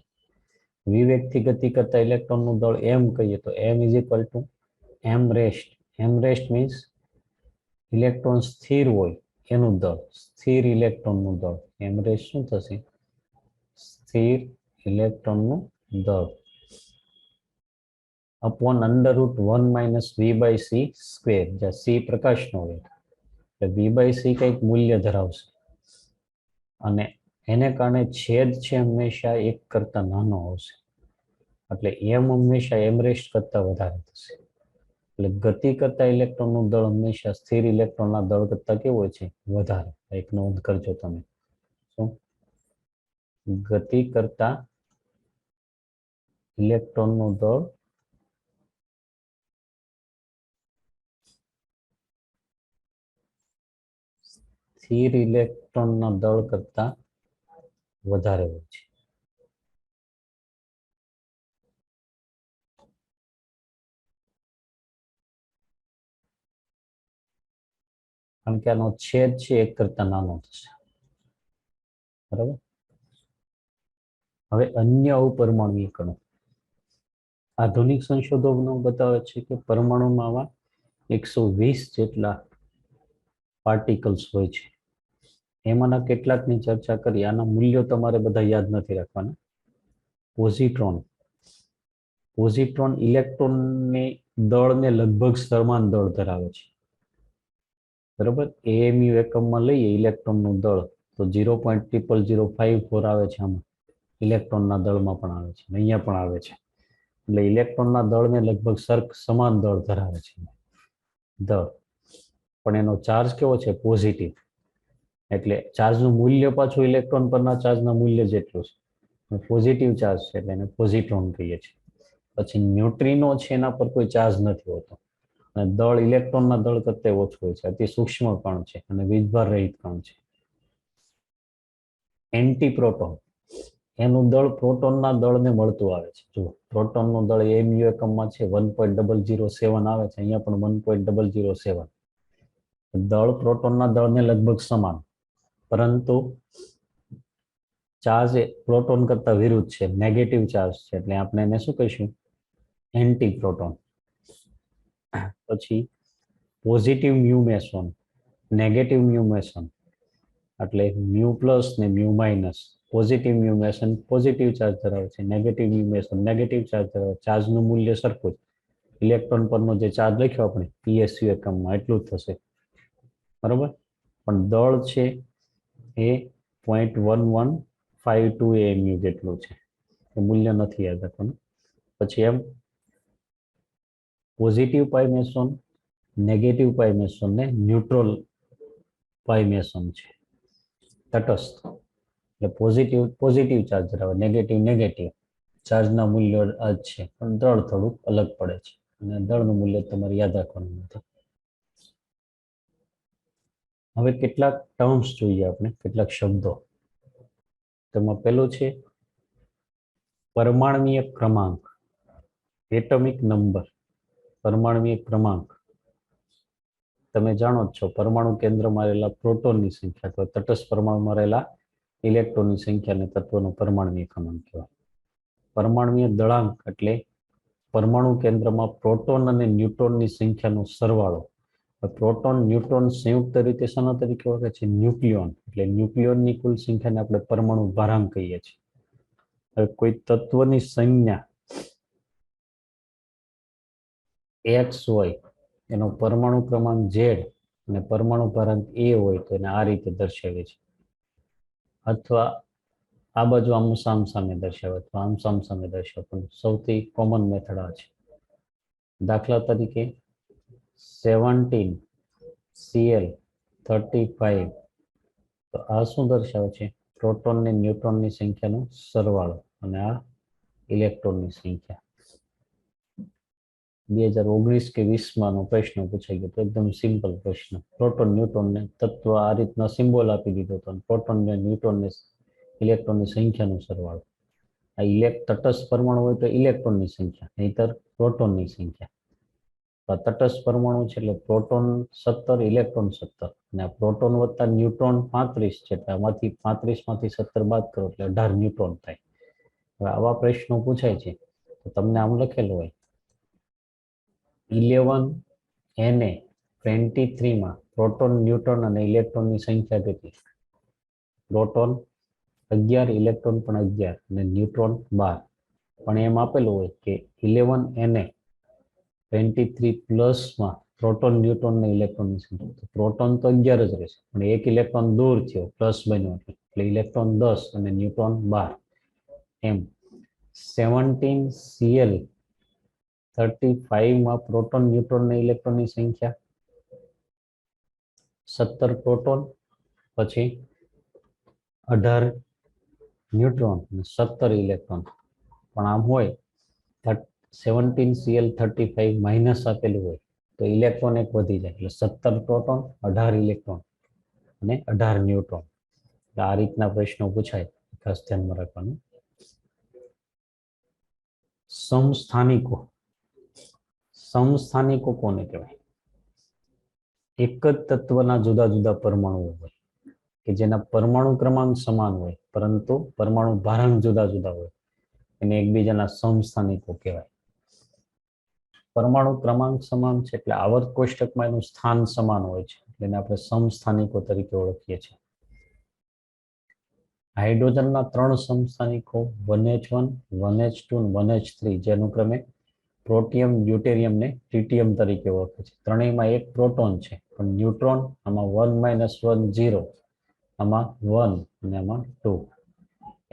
v વેગથી ગતિ કરતા ઇલેક્ટ્રોનનું દળ m કહીએ તો m = m rest. m rest means electron સ્થિર હોય એનું દળ, સ્થિર ઇલેક્ટ્રોનનું દળ. m રેસ્ટ શું થશે? સ્થિર ઇલેક્ટ્રોનનું દળ upon √1 - v/c સ્ક્વેર, જ્યાં c પ્રકાશનો વેગ. એટલે v/c કંઈક મૂલ્ય ધરાવશે અને એને કારણે છેદ છે હંમેશા 1 કરતા નાનો આવશે. એટલે m હંમેશા m રેસ્ટ કરતા વધારે થશે. એટલે ગતિ કરતા ઇલેક્ટ્રોનનું દળ હંમેશા સ્થિર ઇલેક્ટ્રોનના દળ કરતા કેવું હોય છે? વધારે. એક નોંધ કરજો તમે. શું? ગતિ કરતા ઇલેક્ટ્રોનનું દળ સ્થિર ઇલેક્ટ્રોનના દળ કરતા વધારે હોય છે. કારણ કે આનો છેદ છે 1 કરતા નાનો થશે. બરાબર. હવે અન્ય અપરમાણુય કણો. આધુનિક સંશોધનો બતાવે છે કે પરમાણુમાં આવા 120 જેટલા પાર્ટિકલ્સ હોય છે. એમાંના કેટલાકની ચર્ચા કરી. આના મૂલ્યો તમારે બધા યાદ નથી રાખવાના. પોઝિટ્રોન. પોઝિટ્રોન ઇલેક્ટ્રોનની દળને લગભગ સમાન દળ ધરાવે છે. બરાબર. AMU એકમમાં લઈએ ઇલેક્ટ્રોનનું દળ તો 0.00054 આવે છે. આમાં ઇલેક્ટ્રોનના દળમાં પણ આવે છે, અહીંયા પણ આવે છે. એટલે ઇલેક્ટ્રોનના દળને લગભગ સમાન દળ ધરાવે છે. દળ પણ એનો ચાર્જ કેવો છે? પોઝિટિવ. એટલે ચાર્જનું મૂલ્ય પાછું ઇલેક્ટ્રોન પરના ચાર્જના મૂલ્ય જેટલું છે. પોઝિટિવ ચાર્જ છે એટલે એને પોઝિટ્રોન કહીએ છીએ. પછી ન્યુટ્રિનો છે એના પર કોઈ ચાર્જ નથી હોતો અને દળ ઇલેક્ટ્રોનના દળ કરતા ઓછું હોય છે. અતિ સૂક્ષ્મ કણ છે અને વીજભાર રહિત કણ છે. એન્ટીપ્રોટોન. એનું દળ પ્રોટોનના દળને મળતું આવે છે. જુઓ, પ્રોટોનનું દળ AMU એકમમાં છે 1.007 આવે છે. અહીંયા પણ 1.007. દળ પ્રોટોનના દળને લગભગ સમાન, પરંતુ ચાર્જ પ્રોટોન કરતા વિરુદ્ધ છે, નેગેટિવ ચાર્જ છે. એટલે આપણે એને શું કહીશું? એન્ટીપ્રોટોન. પછી positive mu meson, negative mu meson. એટલે મ્યુ પ્લસ ને mu minus. Positive mu meson positive charge ધરાવે છે, negative mu meson negative charge ધરાવે છે. ચાર્જનું મૂલ્ય સરખું જ. ઇલેક્ટ્રોન પરનો જે ચાર્જ લખ્યો આપણે ESU એકમમાં એટલું જ થશે. બરોબર. પણ દળ છે એ 0.1152 AMU જેટલું છે. એ મૂલ્ય નથી યાદ રાખવાનું. પછી પોઝિટિવ પાઈ મેસોન, નેગેટિવ પાઈ મેસોન ને ન્યુટ્રલ પાઈ મેસોન છે. તટસ્થ એટલે પોઝિટિવ પોઝિટિવ ચાર્જ ધરાવે, નેગેટિવ નેગેટિવ. ચાર્જના મૂલ્યો આ જ છે, પણ દળ થોડુંક અલગ પડે છે અને દળનું મૂલ્ય તમારે યાદ રાખવાનું નથી. હવે કેટલાક ટર્મ્સ જોઈએ આપણે, કેટલાક શબ્દો. તેમાં પહેલું છે પરમાણ્વીય ક્રમાંક, એટમિક નંબર. પરમાણ્વીય ક્રમાંક તમે જાણો જ છો, પરમાણુ કેન્દ્રમાં રહેલા પ્રોટોનની સંખ્યા અથવા તટસ્થ પરમાણુમાં રહેલા ઇલેક્ટ્રોનની સંખ્યાને તત્વનો પરમાણ્વીય ક્રમાંક કહેવાય. પરમાણ્વીય દળાંક એટલે પરમાણુ કેન્દ્રમાં પ્રોટોન અને ન્યુટ્રોનની સંખ્યાનો સરવાળો. પ્રોટોન ન્યુટ્રોન સંયુક્ત રીતે શાના તરીકે ઓળખે છે? ન્યુક્લિયોન. એટલે ન્યુક્લિયોનની કુલ સંખ્યાને આપણે પરમાણુ ભારાંક કહીએ છીએ. હવે કોઈ તત્વની સંજ્ઞા x હોય, એનો પરમાણુ ક્રમાંક z અને પરમાણુ ભારાંક a હોય તો એને આ રીતે દર્શાવે છે. અથવા આ બાજુ આમ સામસામે દર્શાવે, અથવા આમ સામસામે દર્શાવે, પણ સૌથી કોમન મેથડ આ છે. દાખલા તરીકે 17Cl35, તો આ શું દર્શાવે છે? પ્રોટોન ને ન્યુટ્રોનની સંખ્યાનો સરવાળો અને આ ઇલેક્ટ્રોનની સંખ્યા. 2019 કે 20માં પ્રશ્ન પૂછાઈ ગયો તો એકદમ સિમ્પલ પ્રશ્ન. પ્રોટોન ન્યુટ્રોનને તત્વ આ રીતના સિમ્બોલ આપી દીધો હતો, પ્રોટોન ને ઇલેક્ટ્રોનની સંખ્યાનો સરવાળો. આ તટસ્થ પરમાણુ હોય તો ઇલેક્ટ્રોનની સંખ્યા, નહીતર પ્રોટોનની સંખ્યા. તટસ્થ પરમાણુ છે એટલે પ્રોટોન 17, ઇલેક્ટ્રોન 17, અને પ્રોટોન વત્તા ન્યુટ્રોન 35 છે, એટલે આમાંથી 35 માંથી 17 બાદ કરો એટલે 18 ન્યુટ્રોન થાય. હવે આવા પ્રશ્નો પૂછાય છે તો તમને આમ લખેલું હોય 11Na23માં પ્રોટોન, ન્યુટ્રોન અને ઇલેક્ટ્રોનની સંખ્યા કેટલી? પ્રોટોન 11, ઇલેક્ટ્રોન પણ 11 અને ન્યુટ્રોન 12. પણ એમ આપેલું હોય કે 11Na23 પ્લસમાં પ્રોટોન, ન્યુટ્રોન અને ઇલેક્ટ્રોનની સંખ્યા. પ્રોટોન તો 11 જ રહેશે, પણ એક ઇલેક્ટ્રોન દૂર થયો, પ્લસ બન્યો, એટલે ઇલેક્ટ્રોન 10 અને ન્યુટ્રોન 12. એમ 17Cl35માં પ્રોટોન, ન્યુટ્રોન અને ઇલેક્ટ્રોનની સંખ્યા 17 પ્રોટોન, પછી 18 ન્યુટ્રોન અને 17 ઇલેક્ટ્રોન. પણ આમ હોય 17Cl35 માઇનસ આપેલું હોય તો ઇલેક્ટ્રોન એક વધી જાય, એટલે 17 પ્રોટોન, 18 ઇલેક્ટ્રોન અને 18 ન્યુટ્રોન. આ રીતના પ્રશ્નો પૂછાય, ખાસ ધ્યાનમાં રાખવાનું. સમસ્થાનિકો. સમસ્થાનિકો કોને કહેવાય? એક જ તત્વના જુદા જુદા પરમાણુઓ હોય કે જેના પરમાણુ ક્રમાંક સમાન હોય, પરંતુ પરમાણુ ભારાંક જુદા જુદા હોય, એને એકબીજાના સમસ્થાનિકો કહેવાય. પરમાણુ ક્રમાંક સમાન છે એટલે આવર્ત કોષ્ટકમાં એનું સ્થાન સમાન હોય છે, એટલે એને આપણે સમસ્થાનિકો તરીકે ઓળખીએ છીએ. હાઇડ્રોજનના 3 સમસ્થાનિકો 1H1, 1H2 અને 1H3, જે અનુક્રમે પ્રોટિયમ, ડ્યુટેરિયમ ને ટ્રિટિયમ તરીકે ઓળખે છે. ત્રણેયમાં એક પ્રોટોન છે, પણ ન્યુટ્રોન આમાં 1 - 1 0, આમાં 1 અને આમાં 2.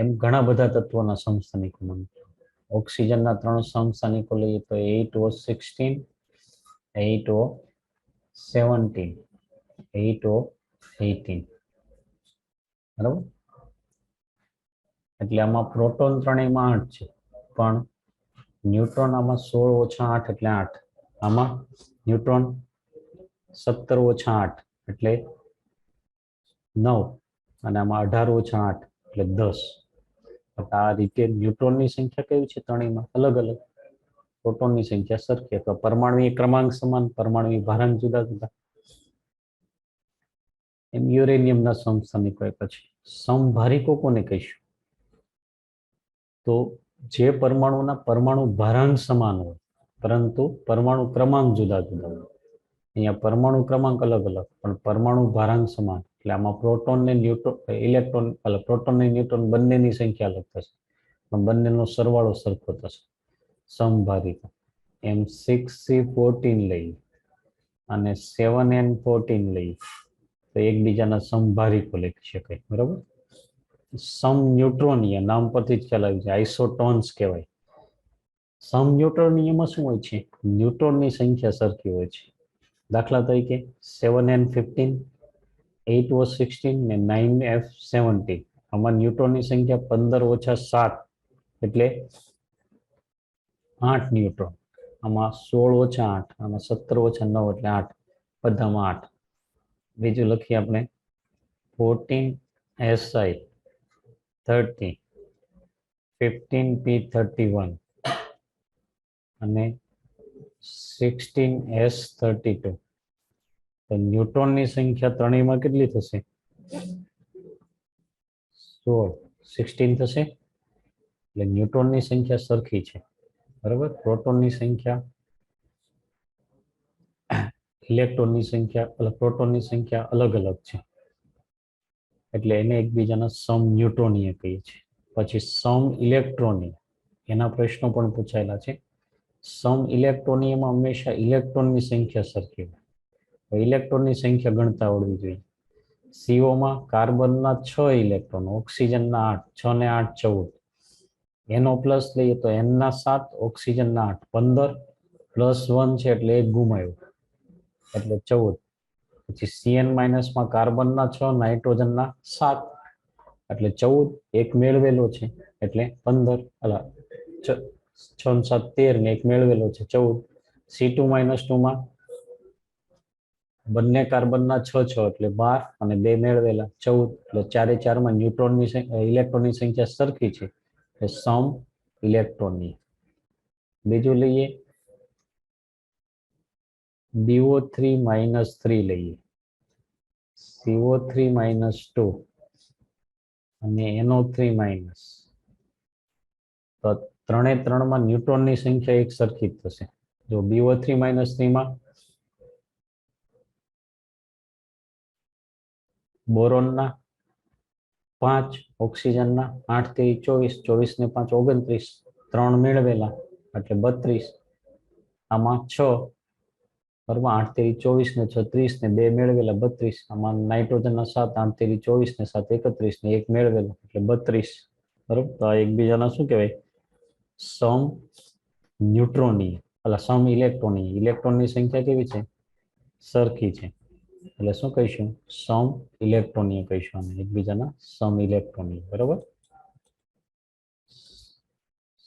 એમ ઘણા બધા તત્વોના સમસ્થાનિકો મળે. ઓક્સિજનના 3 સમસ્થાનિકો લઈએ તો 8O16, 8O17, 8O18. બરાબર? એટલે આમાં પ્રોટોન ત્રણેયમાં 8 છે, પણ ન્યુટ્રોન આમાં 16 - 8 એટલે 8. આમાં ન્યુટ્રોન 17 - 8 એટલે 9, અને આમાં 18 - 8 એટલે 10. આ રીતે ન્યુટ્રોનની સંખ્યા કેવી છે? ત્રણેયમાં અલગ અલગ. પ્રોટોનની સંખ્યા સરખી, અથવા પરમાણ્વીય ક્રમાંક સમાન, પરમાણ્વીય ભારાંક જુદા જુદા. એમ યુરેનિયમના સમસ્થાનિકો. પછી સમભારિકો કોને કહીશું? તો જે પરમાણુના પરમાણુ ભારાંક સમાન હોય, પરંતુ પરમાણુ ક્રમાંક જુદા જુદા હોય. અહીંયા પરમાણુ ક્રમાંક અલગ અલગ, પણ પરમાણુ ભારાંક સમાન. એટલે આમાં પ્રોટોન ને ન્યુટ્રોન, ઇલેક્ટ્રોન, પ્રોટોન ને ન્યુટ્રોન બંનેની સંખ્યા અલગ થશે, પણ બંનેનો સરવાળો સરખો થશે. સમભારિકો. એમ 6C14 લઈ અને 7N14 લઈ તો એકબીજાના સમભારિકો લખી શકાય. બરાબર? સમ ન્યુટ્રોનિય નામ પરથી જ ખ્યાલ આવી જાય, આઇસોટોન્સ કહેવાય. સમ ન્યુટ્રોન નિયમમાં શું હોય છે? ન્યુટ્રોનની સંખ્યા સરખી હોય છે. દાખલા તરીકે 7n15, 8o16 ને 9f17. આમાં ન્યુટ્રોનની સંખ્યા 15 ઓછા 7 એટલે 8 ન્યુટ્રોન. આમાં 16 ઓછા 8, આમાં 17 ઓછા 9 એટલે 8, બધામાં 8. બીજું લખીએ આપણે 14si 30, 15p31 અને 16s32. તો ન્યુટ્રોનની સંખ્યા ત્રણેયમાં કેટલી થશે? 16, 16 થશે. એટલે ન્યુટ્રોનની સંખ્યા સરખી છે, બરાબર. પ્રોટોનની સંખ્યા, ઇલેક્ટ્રોનની સંખ્યા, પ્રોટોનની સંખ્યા અલગ અલગ છે, એટલે એને એકબીજાના સમ ન્યુટ્રોનીય કહીએ છીએ. પછી સમ ઇલેક્ટ્રોનીય, એના પ્રશ્નો પણ પૂછાયેલા છે. સમ ઇલેક્ટ્રોનિયમમાં હંમેશા ઇલેક્ટ્રોનની સંખ્યા સરખી હોય. તો ઇલેક્ટ્રોનની સંખ્યા ગણતા આવડવી જોઈએ. સીઓમાં કાર્બનના 6 ઇલેક્ટ્રોન, ઓક્સિજનના 8, 6 ને 8 14. એનો પ્લસ લઈએ તો એનના 7, ઓક્સિજનના 8 15, પ્લસ 1 છે એટલે 1 ગુમાવ્યું એટલે 14. પછી સીએન માઇનસમાં કાર્બનના 6, નાઇટ્રોજનના 7 એટલે 14, એક મેળવેલો છે એટલે 15, 6 7 13 ને એક મેળવેલો છે 14. C2 માઇનસ 2માં બંને કાર્બનના 6 6 એટલે 12 અને 2 મેળવેલા 14, એટલે ચારે ચારમાં ન્યુટ્રોનની ઇલેક્ટ્રોનની સંખ્યા સરખી છે, એટલે સમ ઇલેક્ટ્રોનની. બીજું લઈએ BO3 માઇનસ 3 લઈએ, CO3 માઇનસ 2 અને NO3 માઇનસ. તો ત્રણે ત્રણમાં ન્યુટ્રોનની સંખ્યા એક સરખી જ થશે. જો BO3 માઇનસ 3માં બોરોનના 5, ઓક્સિજનના 8 તેરી 24, 24 ને 5 29, 3 મેળવેલા એટલે 32. આમાં 6, બરાબર, 8 તેરી 24 ને 6 30 ને 2 મેળવેલા 32. આમાં નાઇટ્રોજનના 7, 8 તેરી 24 ને 7 31 ને 1 મેળવેલા એટલે 32. બરાબર. તો આ એકબીજાના શું કહેવાય? સમ ન્યુટ્રોનીય, સમ ઇલેક્ટ્રોનીય. ઇલેક્ટ્રોનની સંખ્યા કેવી છે? સરખી છે, એટલે શું કહીશું? સમ ઇલેક્ટ્રોનીય કહીશું. અને એકબીજાના સમ ઇલેક્ટ્રોનીય, બરાબર.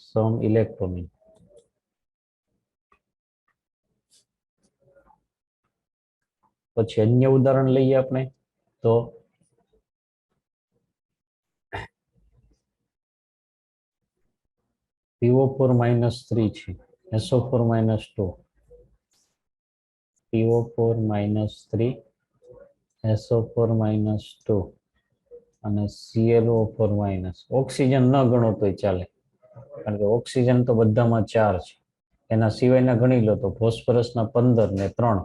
સમ ઇલેક્ટ્રોનીય. પછી અન્ય ઉદાહરણ લઈએ આપણે તો PO4 માઇનસ 3 છે, SO4 minus 2, PO4 minus 3, SO4 minus 2 અને ClO4 માઇનસ. ઓક્સિજન ન ગણો તોય ચાલે, કારણ કે ઓક્સિજન તો બધામાં 4 છે. એના સિવાયના ગણી લો તો ફોસ્ફરસના 15 ને 3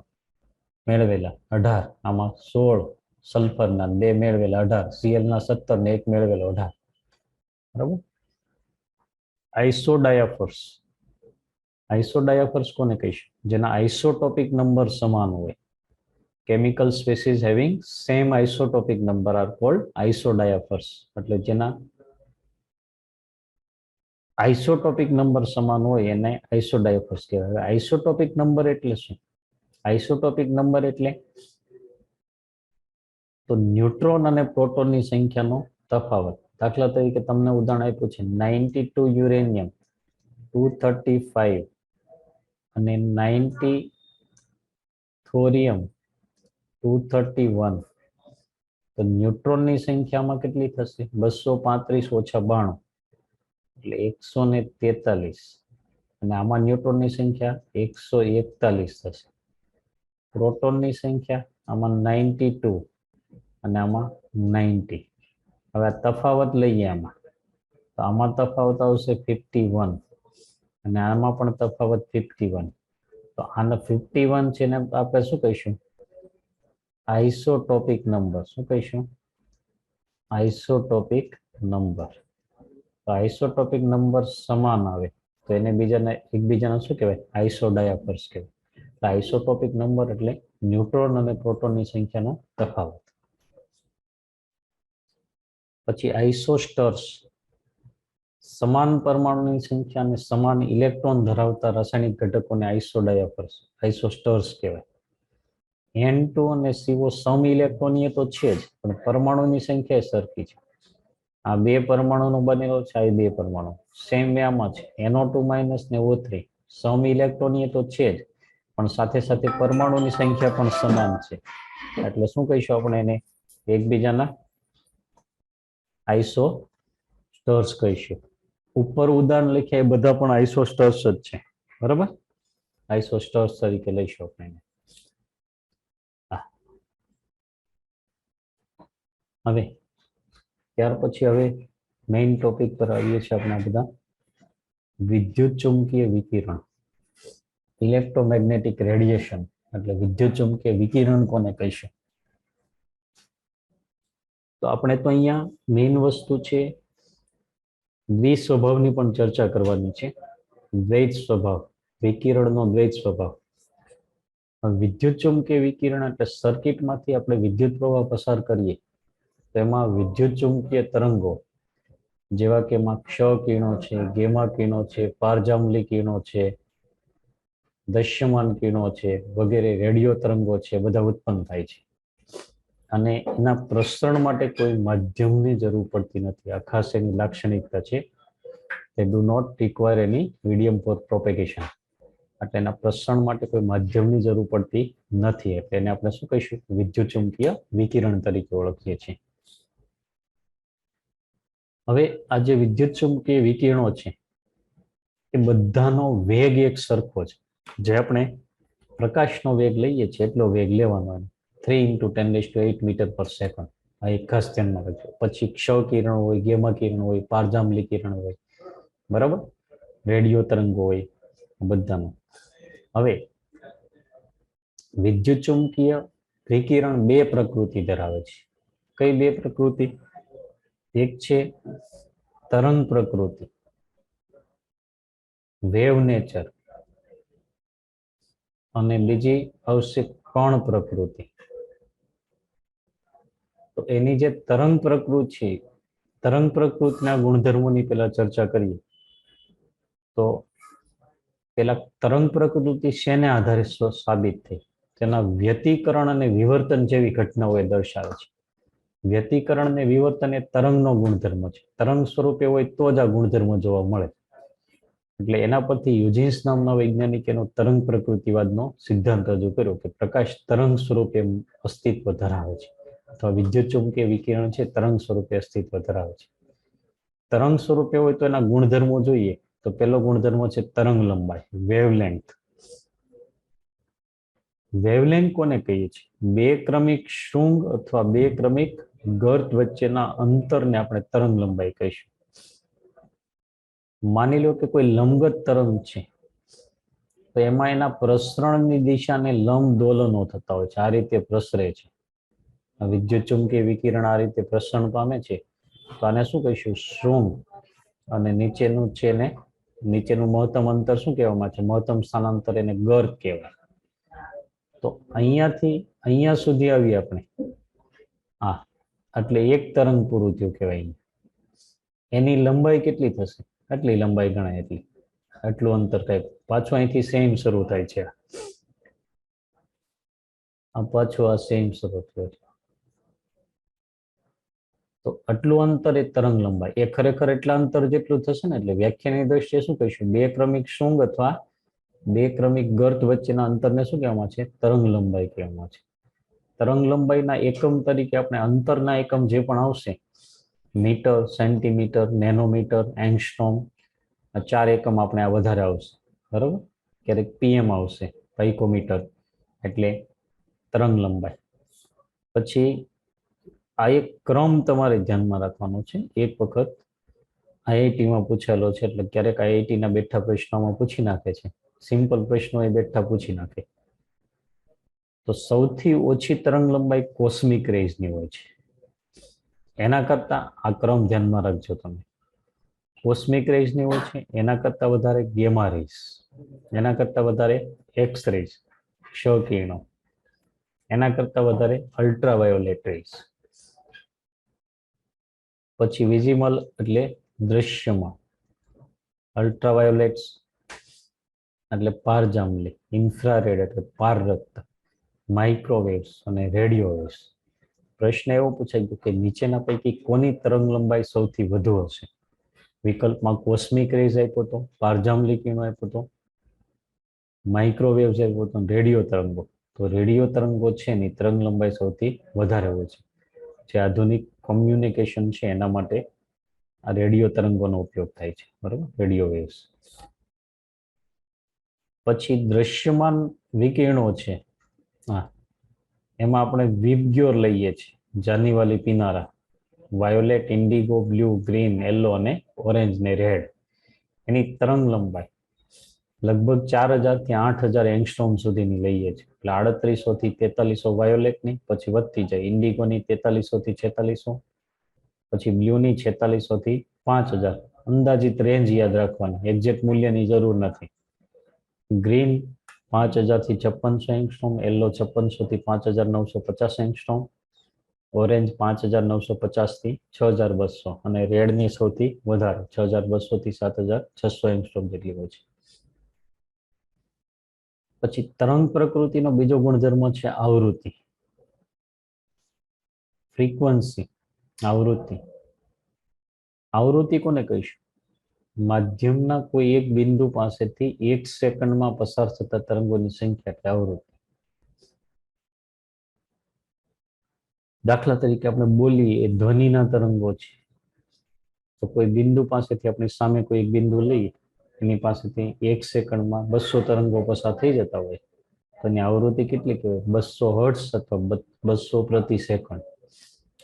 મેળવેલા 18, આમાં 16 સલ્ફરના 2 મેળવેલા 18, Clના 17 ને 1 મેળવેલો 18. બરાબર. આઇસોડાયાફર્સ. આઇસોડાયાફર્સ કોને કહીશું? જેના આઇસોટોપિક નંબર સમાન હોય. Chemical species having same isotopic number are called isodiaphers. એટલે જેના આઇસોટોપિક નંબર સમાન હોય એને આઇસોડાયાફર્સ કહેવાય. આઇસોટોપિક નંબર એટલે શું? આઇસોટોપિક નંબર એટલે તો ન્યુટ્રોન અને પ્રોટોનની સંખ્યાનો તફાવત. દાખલા તરીકે તમને ઉદાહરણ આપ્યું છે 92 યુરેનિયમ 235 અને 90 થોરિયમ 231. તો ન્યુટ્રોનની સંખ્યામાં કેટલી થશે? 235 ઓછા 92 એટલે 143. અને આમાં ન્યુટ્રોનની સંખ્યા 141 થશે. પ્રોટોનની સંખ્યા આમાં 92 અને આમાં 90. હવે આ તફાવત લઈએ આમાં, તો આમાં તફાવત આવશે 51 અને આમાં પણ તફાવત 51. તો આના 51 છે ને આપણે શું કહીશું? આઇસોટોપિક નંબર. શું કહીશું? આઇસોટોપિક નંબર. તો આઇસોટોપિક નંબર સમાન આવે તો એને એકબીજાના શું કહેવાય? આઇસોડાયાફર્સ કહેવાય. આઇસોટોપિક નંબર એટલે ન્યુટ્રોન અને પ્રોટોનની સંખ્યાનો તફાવત. પછી આઇસોસ્ટર્સ. સમાન પરમાણુની સંખ્યા અને સમાન ઇલેક્ટ્રોન ધરાવતા રાસાયણિક ઘટકોને આઇસોસ્ટર્સ કહેવાય. N2 અને CO સમ ઇલેક્ટ્રોનીય તો છે જ, પણ પરમાણુની સંખ્યા સરખી છે. આ બે પરમાણુનો બનેલો છે, આ બે પરમાણુ સેમ આમાં છે. NO2 માઇનસ ને O3 સમ ઇલેક્ટ્રોનીય તો છે જ, પણ સાથે સાથે પરમાણુની સંખ્યા પણ સમાન છે. એટલે શું કહીશું આપણે એને? એકબીજાના આઇસોસ્ટર્સ કહીશું. ઉપર ઉદાહરણ લખ્યા એ બધા પણ આઇસોસ્ટર્સ જ છે, બરાબર? આઇસોસ્ટર્સ તરીકે લઈશું આપણે એને. હવે ત્યાર પછી હવે મેઇન ટોપિક પર આવીએ છીએ આપણે બધા. વિદ્યુત ચુંબકીય વિકિરણ, ઇલેક્ટ્રોમેગ્નેટિક રેડિયેશન. એટલે વિદ્યુત ચુંબકીય વિકિરણ કોને કહીશું? તો આપણે તો અહીંયા મેઇન વસ્તુ છે દ્વિસ્વભાવની પણ ચર્ચા કરવાની છે. દ્વૈત સ્વભાવ, વિકિરણનો દ્વૈત સ્વભાવ. વિદ્યુત ચુંબકીય વિકિરણ એટલે સર્કિટમાંથી આપણે વિદ્યુત પ્રવાહ પસાર કરીએ તો એમાં વિદ્યુત ચુંબકીય તરંગો જેવા કે એમાં ક્ષ કિરણો છે, ગેમા કિરણો છે, પારજાંબલી કિરણો છે, દૃશ્યમાન કિરણો છે વગેરે રેડિયો તરંગો છે, બધા ઉત્પન્ન થાય છે. અને એના પ્રસરણ માટે કોઈ માધ્યમની જરૂર પડતી નથી. આ ખાસ એની લાક્ષણિકતા છે. they do not require any medium for propagation. એટલે એના પ્રસરણ માટે કોઈ માધ્યમની જરૂર પડતી નથી. એટલે એને આપણે શું કહીશું? વિદ્યુત ચુંબકીય વિકિરણ તરીકે ઓળખીએ છીએ. હવે આ જે વિદ્યુત ચુંબકીય વિકિરણો છે એ બધાનો વેગ એક સરખો છે. જે આપણે પ્રકાશનો વેગ લઈએ છીએ એટલો વેગ લેવાનો, 3 × 10⁸ મીટર પર સેકન્ડ. આ એક ખાસ ધ્યાનમાં રાખજો. પછી ક્ષ કિરણ હોય, ગેમા કિરણ હોય, પારજાંબલી કિરણ હોય, બરાબર, રેડિયો તરંગો હોય, બધાનો. હવે વિદ્યુત ચુંબકીય વિકિરણ બે પ્રકૃતિ ધરાવે છે. કઈ બે પ્રકૃતિ? એક છે તરંગ પ્રકૃતિ, વેવ નેચર, અને બીજી આવશે કણ પ્રકૃતિ. તો એની જે તરંગ પ્રકૃતિ છે, તરંગ પ્રકૃતિના ગુણધર્મોની પેલા ચર્ચા કરીએ તો પેલા તરંગ પ્રકૃતિ શેને આધારે સાબિત થઈ? તેના વ્યતિકરણ અને વિવર્તન જેવી ઘટનાઓ એ દર્શાવે છે. વ્યતિકરણ અને વિવર્તન એ તરંગનો ગુણધર્મ છે. તરંગ સ્વરૂપે હોય તો જ આ ગુણધર્મ જોવા મળે. એટલે એના પરથી યુજીન્સ નામના વૈજ્ઞાનિકે તરંગ પ્રકૃતિવાદનો સિદ્ધાંત રજૂ કર્યો કે પ્રકાશ તરંગ સ્વરૂપે અસ્તિત્વ ધરાવે છે, અથવા વિદ્યુત ચુંબકીય વિકિરણ છે તરંગ સ્વરૂપે અસ્તિત્વ ધરાવે છે. તરંગ સ્વરૂપે હોય તો એના ગુણધર્મો જોઈએ તો પહેલો ગુણધર્મ છે તરંગ લંબાઈ, વેવલેન્થ. વેવલેન્થ કોને કહીએ છીએ? બે ક્રમિક શૃંગ અથવા બે ક્રમિક ગર્ત વચ્ચેના અંતરને આપણે તરંગ લંબાઈ કહીશું. માની લો કે કોઈ લંબગત તરંગ છે તો એમાં એના પ્રસરણની દિશાને લંબ દોલનો થતા હોય છે, આ રીતે પ્રસરે છે. વિદ્યુત ચુંબકીય વિકિરણ આ રીતે પ્રસરણ પામે છે તો આને શું કહીશું? શૃંગ. અને નીચેનું છે ને નીચેનું મહત્તમ અંતર શું કહેવામાં છે? મહત્તમ સ્થાનાંતર એને ગર્ત કહેવાય. તો અહીંયાથી અહીંયા સુધી આવી આપણે. હા, એટલે એક તરંગ પૂરું થયું કહેવાય. એની લંબાઈ કેટલી થશે? આટલી લંબાઈ ગણાય એટલી. આટલું અંતર થાય. પાછું અહીંથી સેમ શરૂ થાય છે. આ પાછું આ સેમ શરૂ થયો છે. તો આટલું અંતર એ તરંગ લંબાઈ. એ ખરેખર એટલા અંતર જેટલું થશે ને, એટલે વ્યાખ્યાની દ્રષ્ટિએ શું કહીશું? બે ક્રમિક શૃંગ અથવા બે ક્રમિક ગર્ત વચ્ચેના અંતરને શું કહેવામાં છે? તરંગ લંબાઈ કહેવામાં છે. તરંગ લંબાઈના એકમ તરીકે આપણે અંતરના એકમ જે પણ આવશે, મીટર, સેન્ટીમીટર, નેનોમીટર, એંગસ્ટ્રોમ, આ 4 એકમ આપણે આ વધારે આવશે, બરોબર? ક્યારેક પીએમ આવશે, પાઇકોમીટર, એટલે તરંગ લંબાઈ. પછી આ એક ક્રમ તમારે ધ્યાનમાં રાખવાનો છે. એક વખત આઈઆઈટીમાં પૂછેલો છે, એટલે ક્યારેક આઈઆઈટીના બેઠા પ્રશ્નોમાં પૂછી નાખે છે. સિમ્પલ પ્રશ્નો એ બેઠા પૂછી નાખે. તો સૌથી ઓછી તરંગ લંબાઈ કોસ્મિક રેઝની હોય છે. એના કરતા આ ક્રમ ધ્યાનમાં રાખજો તમે. કોસ્મિક રેઝની હોય છે, એના કરતા વધારે ગેમા રેઝ, એના કરતા વધારે એક્સ રેઝ, ક્ષ કિરણો, એના કરતા વધારે અલ્ટ્રાવાયોલેટ રેઝ. પછી વિઝિબલ એટલે દ્રશ્યમાન, અલ્ટ્રાવાયોલેટ્સ એટલે પારજાંબલી, ઇન્ફ્રારેડ એટલે પારરક્ત, માઇક્રોવેવ્સ અને રેડિયો વેવ્સ. પ્રશ્ન એવો પૂછાય ગયો કે નીચેના પૈકી કોની તરંગ લંબાઈ સૌથી વધુ હશે? વિકલ્પમાં કોસ્મિક રેઝ આપ્યો હતો, પારજાંબલી કિરણો આપ્યો હતો, માઇક્રોવેવ્સ આપ્યો હતો, રેડિયો તરંગો. તો રેડિયો તરંગો છે એની તરંગ લંબાઈ સૌથી વધારે હોય છે. જે આધુનિક કોમ્યુનિકેશન છે એના માટે આ રેડિયો તરંગોનો ઉપયોગ થાય છે, બરોબર, રેડિયો વેવ્સ. પછી દ્રશ્યમાન વિકિરણો છે, હા, એમાં આપણે વિબગ્યોર લઈએ છીએ, જાનીવાલી પિનારા, violet, indigo, blue, green, yellow અને ઓરેન્જ ને રેડ. એની તરંગ લંબાઈ લગભગ 4000 થી 8000 એંગસ્ટ્રોમ સુધીની લઈએ છીએ. એટલે 3800 થી 4300 વાયોલેટની, પછી વધતી જાય ઇન્ડિગોની 4300 થી 4600, પછી બ્લુની 4600 થી 5000. અંદાજિત રેન્જ યાદ રાખવાની, એક્ઝેક્ટ મૂલ્યની જરૂર નથી. ગ્રીન 5000 થી 5600 એંગસ્ટ્રોમ, યલો 5600 થી 5950 એંગસ્ટ્રોમ, ઓરેન્જ 5950 થી 6200 અને રેડની સૌથી વધારે 6200 થી 7600 એંગસ્ટ્રોમ જેટલી હોય છે. પછી તરંગ પ્રકૃતિનો બીજો ગુણધર્મ છે આવૃત્તિ, ફ્રીક્વન્સી. આવૃત્તિ, આવૃત્તિ કોને કહીશું? માધ્યમના કોઈ એક બિંદુ પાસેથી 1 સેકન્ડમાં પસાર થતા તરંગોની સંખ્યા એટલે આવૃત્તિ. દાખલા તરીકે આપણે બોલીએ એ ધ્વનિના તરંગો છે. તો કોઈ બિંદુ પાસેથી આપણી સામે કોઈ એક બિંદુ લઈએ, એની પાસેથી 1 સેકન્ડમાં 200 તરંગો પસાર થઈ જતા હોય, તો એની આવૃત્તિ કેટલી કહેવાય? 200 હર્ટ્ઝ અથવા 200 પ્રતિ સેકન્ડ.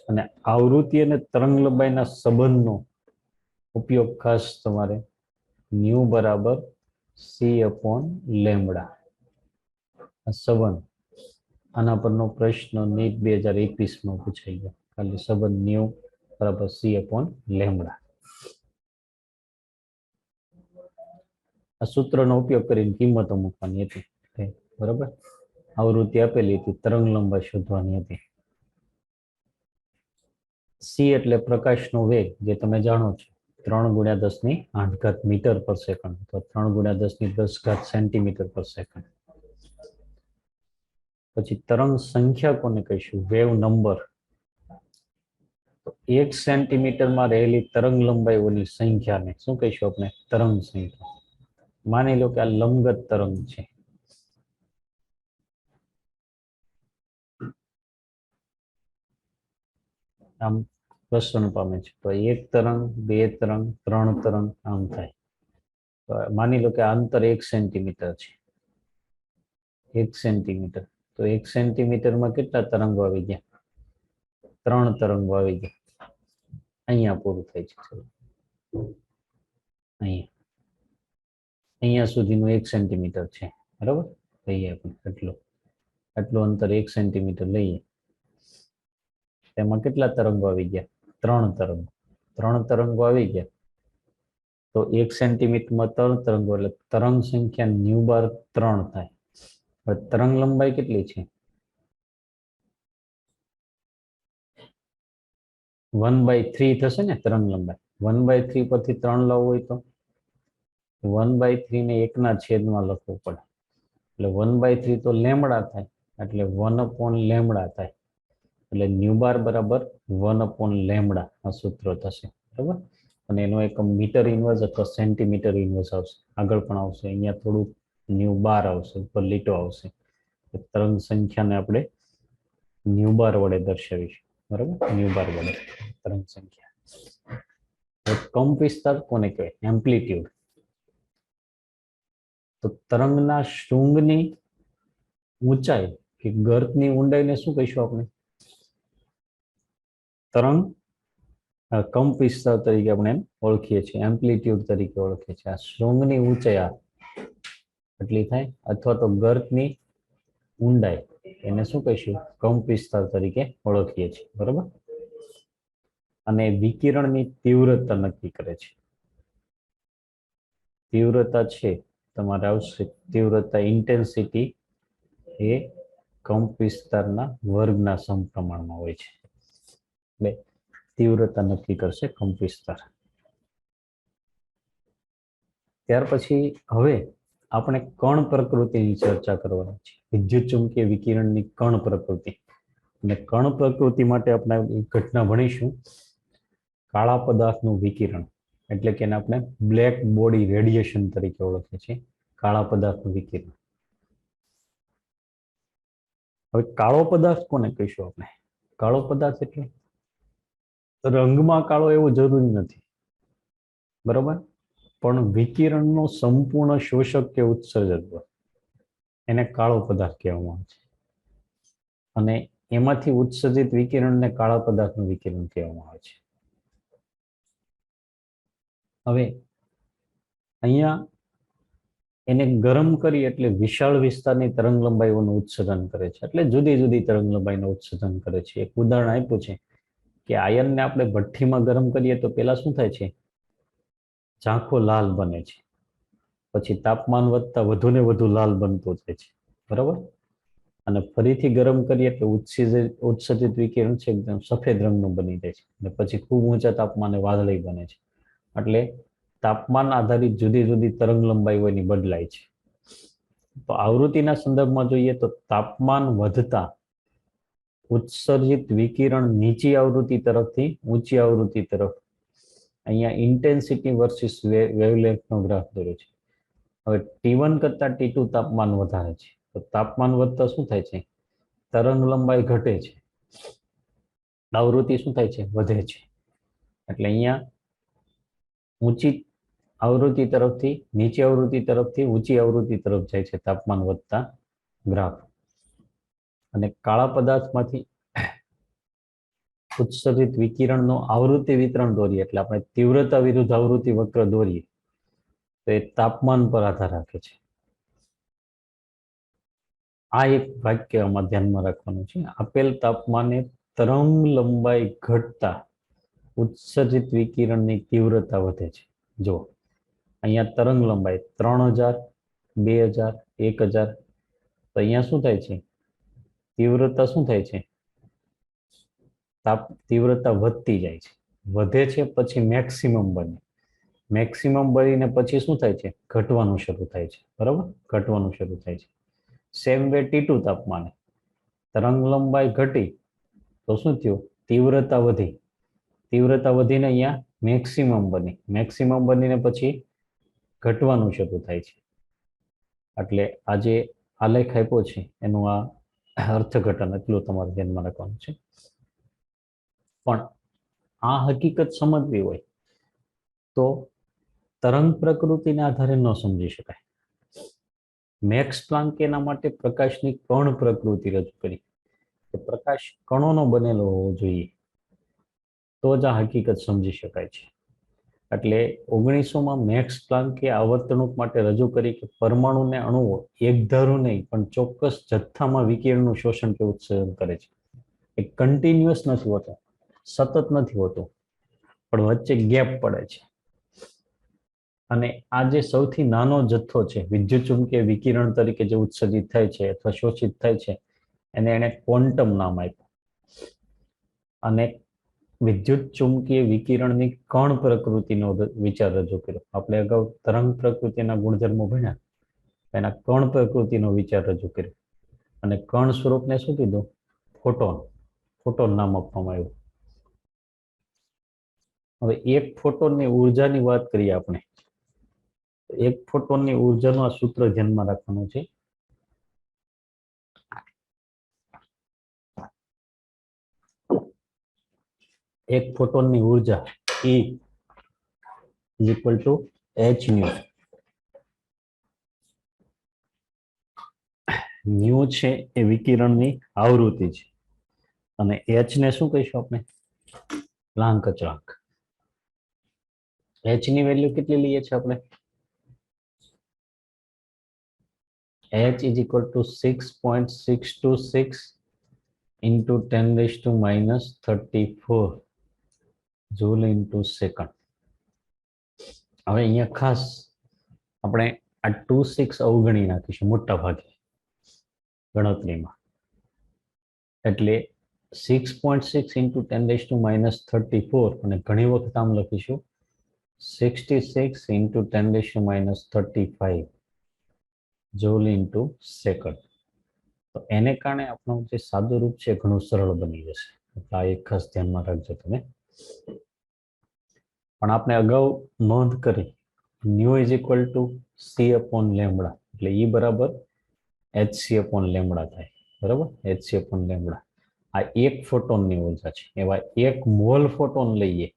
અને આવૃત્તિ અને તરંગ લંબાઈના સંબંધનો ઉપયોગ ખાસ તમારે ન્યુ બરાબર c/λ આ સંબંધ, આના પરનો પ્રશ્ન નીટ 2021માં પૂછાઈ ગયો. ખાલી સંબંધ ન્યુ બરાબર c/λ. આ સૂત્રનો ઉપયોગ કરીને કિંમતો મૂકવાની હતી, બરાબર. આવૃત્તિ આપેલી હતી, તરંગ લંબાઈ શોધવાની હતી. સી એટલે પ્રકાશનો વેગ, જે તમે જાણો છો, 3×10⁸ મીટર પર સેકન્ડ, તો 3×10⁻10 સેન્ટીમીટર પર સેકન્ડ. પછી તરંગ સંખ્યા કોને કહીશું? Wave number. તો 1 સેન્ટીમીટરમાં રહેલી તરંગ લંબાઈઓની સંખ્યાને શું કહીશું આપણે? તરંગ સંખ્યા. માની લો કે આ લંબગત તરંગ છે, આમ પ્રસરણ પામે છે. તો 1 તરંગ, 2 તરંગ, 3 તરંગ આમ થાય. તો માની લો કે આ અંતર 1 સેન્ટીમીટર છે, 1 સેન્ટીમીટર. તો 1 સેન્ટીમીટરમાં કેટલા તરંગો આવી ગયા? 3 તરંગો આવી ગયા. અહીંયા પૂરું થાય છે. અહીંયા સુધીનું 1 સેન્ટીમીટર છે, બરાબર. લઈએ આપણે આટલું અંતર 1 સેન્ટીમીટર લઈએ, તેમાં કેટલા તરંગો આવી ગયા? 3 તરંગો. 3 તરંગો આવી ગયા, તો 1 સેન્ટીમીટરમાં 3 તરંગો એટલે તરંગ સંખ્યા ન્યુ બાર 3 થાય. હવે તરંગ લંબાઈ કેટલી છે? 1/3 થશે ને તરંગ લંબાઈ. 1/3 પરથી 3 લાવવું હોય તો 1/3 ને 1ના છેદમાં લખવું પડે. એટલે 1/3 તો લેમડા થાય, એટલે 1/λ થાય. એટલે ન્યુ બાર બરાબર 1/λ આ સૂત્ર થશે, બરાબર. અને એનો એકમ મીટર ઇન્વર્સ અથવા સેન્ટીમીટર ઇન્વર્સ આવશે. આગળ પણ આવશે, અહીંયા થોડું ન્યુ બાર આવશે, ઉપર લીટો આવશે. તરંગ સંખ્યાને આપણે ન્યુ બાર વડે દર્શાવીશું, બરાબર. ન્યુ બાર વડે તરંગ સંખ્યા. કંપ વિસ્તાર કોને કહેવાય? એમ્પ્લિટ્યુડ. તો તરંગના શૃંગની ઊંચાઈ કે ગર્તની ઊંડાઈને શું કહીશું આપણે? તરંગ કંપ વિસ્તાર તરીકે આપણે ઓળખીએ છીએ, એમ્પ્લિટ્યુડ તરીકે ઓળખીએ છીએ. આ શૃંગની ઊંચાઈ એટલી થાય, અથવા તો ગર્તની ઊંડાઈ, એને શું કહીશું? કંપ વિસ્તાર તરીકે ઓળખીએ છીએ, બરાબર. અને વિકિરણની તીવ્રતા નક્કી કરે છે. તીવ્રતા છે તમારે આવશે, તીવ્રતા ઇન્ટેન્સિટી એ કંપ વિસ્તારના વર્ગના સમપ્રમાણમાં હોય છે. એટલે તીવ્રતા નક્કી કરશે કંપ વિસ્તાર. ત્યાર પછી હવે આપણે કણ પ્રકૃતિની ચર્ચા કરવાની છે. વિદ્યુત ચુંબકીય વિકિરણની કણ પ્રકૃતિ. અને કણ પ્રકૃતિ માટે આપણે એક ઘટના ભણીશું, કાળા પદાર્થનું વિકિરણ, એટલે કે એને આપણે બ્લેક બોડી રેડિયેશન તરીકે ઓળખીએ છીએ, કાળા પદાર્થનું વિકિરણ. હવે કાળો પદાર્થ કોને કહીશું આપણે? કાળો પદાર્થ એટલે રંગમાં કાળો એવું જરૂરી નથી, બરોબર, પણ વિકિરણનો સંપૂર્ણ શોષક કે ઉત્સર્જક એને કાળો પદાર્થ કહેવામાં આવે છે. અને એમાંથી ઉત્સર્જિત વિકિરણને કાળા પદાર્થનું વિકિરણ કહેવામાં આવે છે. હવે અહીંયા એને ગરમ કરી એટલે વિશાળ વિસ્તારની તરંગ લંબાઈઓનું ઉત્સર્જન કરે છે, એટલે જુદી જુદી તરંગ લંબાઈનું ઉત્સર્જન કરે છે. એક ઉદાહરણ આપ્યું છે કે આયનને આપણે ભઠ્ઠીમાં ગરમ કરીએ તો પેલા શું થાય છે? ઝાંખો લાલ બને છે, પછી તાપમાન વધતા વધુ ને વધુ લાલ બનતું જાય છે, બરાબર. અને ફરીથી ગરમ કરીએ એટલે ઉત્સર્જિત વિકિરણ છે એકદમ સફેદ રંગનું બની જાય છે, અને પછી ખૂબ ઊંચા તાપમાને વાદળી બને છે. એટલે તાપમાન આધારિત જુદી જુદી તરંગ લંબાઈઓ એની બદલાય છે. તો આવૃત્તિના સંદર્ભમાં જોઈએ તો તાપમાન વધતા ઉત્સર્જિત વિકિરણ નીચી આવૃત્તિ તરફથી ઊંચી આવૃત્તિ તરફ, અહીંયા ઇન્ટેન્સિટી વર્સિસ વેવલેન્થનો ગ્રાફ દોર્યો છે. હવે T1 કરતા T2 તાપમાન વધારે છે, તો તાપમાન વધતા શું થાય છે? તરંગ લંબાઈ ઘટે છે, આવૃત્તિ શું થાય છે? વધે છે. એટલે અહીંયા ઊંચી આવૃત્તિ તરફથી નીચી આવૃત્તિ તરફથી ઊંચી આવૃત્તિ તરફ જાય છે તાપમાન વધતા ગ્રાફ. અને કાળા પદાર્થમાંથી ઉત્સર્જિત વિકિરણનો આવૃત્તિ વિતરણ દોરીએ, એટલે આપણે તીવ્રતા વિરુદ્ધ આવૃત્તિ વક્ર દોરીએ તો એ તાપમાન પર આધાર રાખે છે. આ એક વાક્ય આમાં ધ્યાનમાં રાખવાનું છે. આપેલ તાપમાને તરંગ લંબાઈ ઘટતા ઉત્સર્જિત વિકિરણની તીવ્રતા વધે છે. જો અહીંયા તરંગ લંબાઈ 3000, 2000, 1000, તો અહીંયા શું થાય છે? તીવ્રતા શું થાય છે? તીવ્રતા વધતી જાય છે, વધે છે, પછી મેક્સિમમ બને, મેક્સિમમ બનીને પછી શું થાય છે? ઘટવાનું શરૂ થાય છે, બરાબર, ઘટવાનું શરૂ થાય છે. સેમ વે T2 તાપમાને તરંગ લંબાઈ ઘટી તો શું થયું? તીવ્રતા વધી, તીવ્રતા વધીને અહીંયા મેક્સિમમ બની, મેક્સિમમ બનીને પછી ઘટવાનું શરૂ થાય છે. એટલે આ જે આલેખ આપ્યો છે એનું આ અર્થઘટન એટલું તમારે ધ્યાનમાં રાખવાનું છે. પણ આ હકીકત સમજવી હોય તો તરંગ પ્રકૃતિના આધારે ન સમજી શકાય. મેક્સ પ્લાન્કે એના માટે પ્રકાશની કણ પ્રકૃતિ રજૂ કરી કે પ્રકાશ કણોનો બનેલો હોવો જોઈએ, તો જ આ હકીકત સમજી શકાય છે. એટલે 1900માં મેક્સ પ્લાન્કે આવર્તણૂક માટે રજૂ કરી કે પરમાણુને અણુઓ એકધારું નહીં પણ ચોક્કસ જથ્થામાં વિકિરણનું શોષણ કે ઉત્સર્જન કરે છે. એ કન્ટિન્યુઅસ નથી હોતો, સતત નથી હોતું, પણ વચ્ચે ગેપ પડે છે. અને આ જે સૌથી નાનો જથ્થો છે વિદ્યુત ચુંબકીય વિકિરણ તરીકે જે ઉત્સર્જિત થાય છે અથવા શોષિત થાય છે એને ક્વોન્ટમ નામ આપ્યું. અને વિદ્યુત ચુંબકીય વિકિરણની કણ પ્રકૃતિનો વિચાર રજૂ કર્યો. આપણે અગાઉ તરંગ પ્રકૃતિના ગુણધર્મો ભણ્યા, એના કણ પ્રકૃતિનો વિચાર રજૂ કર્યો. અને કણ સ્વરૂપને શું કીધું? ફોટોન, ફોટોન નામ આપવામાં આવ્યું. હવે એક ફોટોનની ઉર્જાની વાત કરીએ આપણે. એક ફોટોનની ઉર્જાનું આ સૂત્ર ધ્યાનમાં રાખવાનું છે. એક ફોટોનની ઉર્જા E = h². ન્યુ છે એ વિકિરણની આવૃત્તિ છે અને h ને શું કહીશું આપણે? પ્લાન્ક અચળાંક. h ની વેલ્યુ કેટલી લઈએ છીએ આપણે? h = 6.626 into 10⁻34 joule into second. હવે અહીંયા ખાસ આપણે આ 26 અવગણી નાખીશું મોટા ભાગે ગણતરીમાં. એટલે 6.6 into 10⁻34 અને ઘણી વખત આમ લખીશું 66 into 10⁻³ જૂલ ઇન્ટુ સેકન્ડ. તો એને કારણે આપણું જે સાદું રૂપ છે એ ઘણું સરળ બની જશે. એટલે આ એક ખાસ ધ્યાનમાં રાખજો તમે. પણ આપણે અગાઉ નોંધ કરી new is equal to C upon lambda, એટલે ઈ બરાબર hc અપોન લેમડા થાય. બરાબર, hc અપોન લેમડા. આ એક ફોટોનની ઉર્જા છે. એવા એક મોલ ફોટોન લઈએ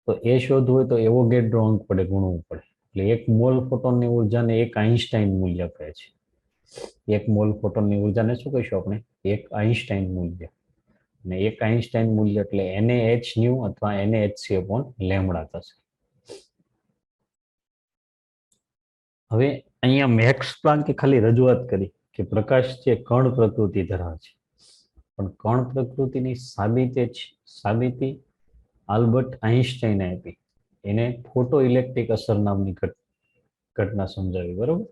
તો એ શોધવું હોય તો એવોગેડ્રો અંક પડે ગુણવું પડે. એટલે એક મોલ ફોટોનની ઉર્જાને એક આઇન્સ્ટાઈન મૂલ્ય કહે છે. એક મોલ ફોટોનની ઉર્જાને શું કહીશું આપણે? એક આઇન્સ્ટાઈન મૂલ્ય. અને એક આઇન્સ્ટાઈન મૂલ્ય એટલે NaH ન્યુ અથવા NaHc અપોન લેમડા થશે. હવે અહીંયા મેક્સ પ્લાન્કે ખાલી રજૂઆત કરી કે પ્રકાશ છે કણ પ્રકૃતિ ધરાવે છે, પણ કણ પ્રકૃતિની સાબિતી આલ્બર્ટ આઇન્સ્ટાઈને આપી. એને ફોટો ઇલેક્ટ્રિક અસર નામની ઘટના સમજાવી. બરોબર,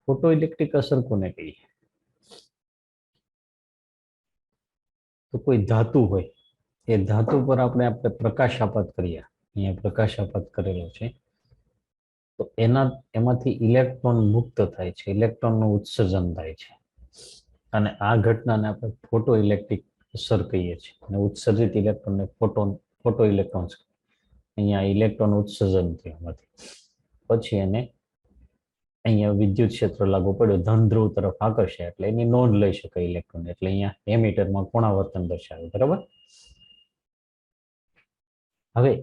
ફોટો ઇલેક્ટ્રિક અસર કોને કહીએ? તો કોઈ ધાતુ હોય, એ ધાતુ પર આપણે પ્રકાશ આપાત કરીએ. અહીંયા પ્રકાશ આપાત કરેલો છે, તો એમાંથી ઇલેક્ટ્રોન મુક્ત થાય છે, ઇલેક્ટ્રોનનું ઉત્સર્જન થાય છે, અને આ ઘટનાને આપણે ફોટો ઇલેક્ટ્રિક અસર કહીએ છીએ. અને ઉત્સર્જિત ઇલેક્ટ્રોનને ફોટો ઇલેક્ટ્રોન્સ. અહીંયા ઇલેક્ટ્રોન ઉત્સર્જન થયું એમાંથી, પછી એને અહીંયા વિદ્યુત ક્ષેત્ર લાગુ પડ્યું, ધન ધ્રુવ તરફ આકર્ષે, એટલે એની નોંધ લઈ શકાય ઇલેક્ટ્રોન. એટલે અહીંયા એમીટરમાં કોણાવર્તન દર્શાવે. બરાબર, હવે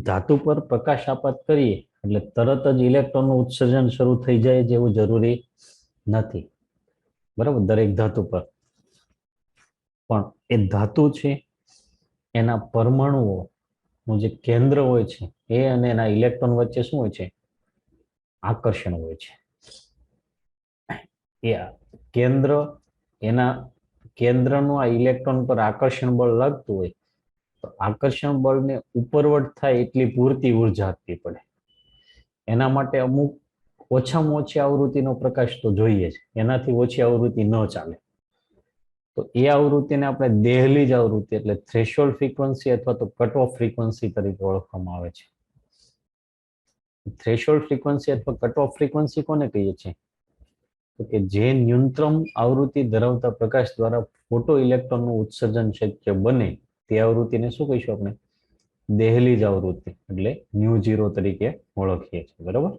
ધાતુ પર પ્રકાશ આપાત કરીએ એટલે તરત જ ઇલેક્ટ્રોનનું ઉત્સર્જન શરૂ થઈ જાય જેવું જરૂરી નથી. બરાબર, દરેક ધાતુ પર. પણ એ ધાતુ છે એના પરમાણુઓનું જે કેન્દ્ર હોય છે એ અને એના ઇલેક્ટ્રોન વચ્ચે શું હોય છે? આકર્ષણ હોય છે. એ કેન્દ્ર, એના કેન્દ્રનું આ ઇલેક્ટ્રોન પર આકર્ષણ બળ લાગતું હોય તો આકર્ષણ બળને ઉપરવટ થાય એટલી પૂરતી ઉર્જા આપવી પડે. એના માટે અમુક ઓછામાં ઓછી આવૃત્તિનો પ્રકાશ તો જોઈએ જ, એનાથી ઓછી આવૃત્તિ ન ચાલે. તો એ આવૃત્તિને આપણે દહેલીજ આવૃત્તિ એટલે થ્રેશોલ્ડ ફ્રીક્વન્સી અથવા તો કટ ઓફ ફ્રીક્વન્સી તરીકે ઓળખવામાં આવે છે. થ્રેશોલ્ડ ફ્રીક્વન્સી અથવા કટ ઓફ ફ્રીક્વન્સી કોને કહીએ છીએ? તો કે જે ન્યૂનતમ આવૃત્તિ ધરાવતા પ્રકાશ દ્વારા ફોટો ઇલેક્ટ્રોનનું ઉત્સર્જન શક્ય બને તે આવૃત્તિને શું કહીશું આપણે? દહેલીજ આવૃત્તિ એટલે μ0 તરીકે ઓળખીએ છીએ. બરાબર,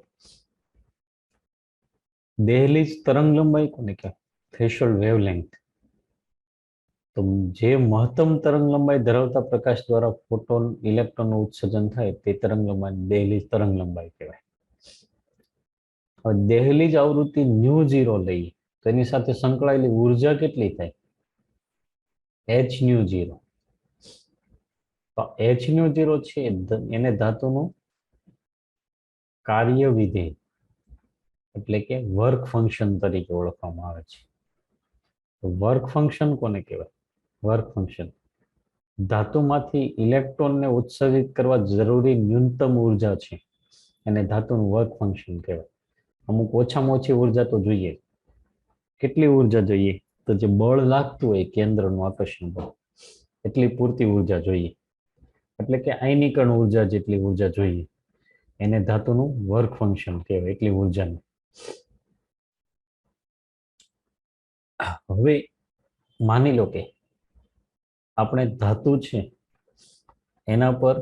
દહેલીજ તરંગ લંબાઈ કોને કહેવાય? Threshold wavelength. તો જે મહત્તમ તરંગ લંબાઈ ધરાવતા પ્રકાશ દ્વારા ફોટોન ઇલેક્ટ્રોનનું ઉત્સર્જન થાય તે તરંગ લંબાઈ દહેલીજ તરંગ લંબાઈ કહેવાય. હવે દહેલીજ આવૃત્તિ μ0 લઈએ તો એની સાથે સંકળાયેલી ઉર્જા કેટલી થાય? h μ0. તો h μ0 છે એને ધાતુનું કાર્ય વિધેય એટલે કે વર્ક ફંક્શન તરીકે ઓળખવામાં આવે છે. વર્ક ફંક્શન કોને કહેવાય? વર્ક ફંક્શન ધાતુમાંથી ઇલેક્ટ્રોનને ઉત્સર્જિત કરવા જરૂરી ન્યૂનતમ ઉર્જા છે એને ધાતુનું વર્ક ફંક્શન કહેવાય. અમુક ઓછામાં ઓછી ઉર્જા તો જોઈએ. કેટલી ઉર્જા જોઈએ? તો જે બળ લાગતું હોય કેન્દ્રનું આકર્ષણ બળ, એટલી પૂરતી ઉર્જા જોઈએ. એટલે કે આયનીકરણ ઉર્જા જેટલી ઉર્જા જોઈએ એને ધાતુનું વર્ક ફંક્શન કહેવાય, એટલી ઉર્જાને. હવે માની લો કે આપણે ધાતુ છે એના પર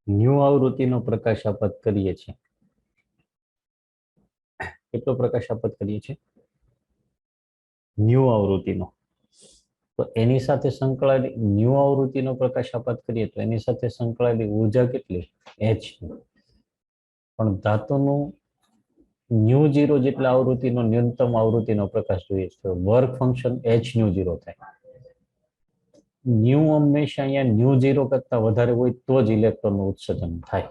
ન્યુ આવૃત્તિનો પ્રકાશ આપાત કરીએ છીએ. કેટલો પ્રકાશ આપાત કરીએ છીએ? ન્યુ આવૃત્તિનો. તો એની સાથે સંકળાયેલી ન્યુ આવૃત્તિનો પ્રકાશ આપાત કરીએ તો એની સાથે સંકળાયેલી ઉર્જા કેટલી? h. પણ ધાતુનું μ0 જેટલા આવૃત્તિનો ન્યૂનતમ આવૃત્તિનો પ્રકાશ જોઈએ તો વર્ક ફંક્શન h μ0 થાય. ન્યુ હંમેશા અહીંયા μ0 કરતા વધારે હોય તો જ ઇલેક્ટ્રોનનું ઉત્સર્જન થાય.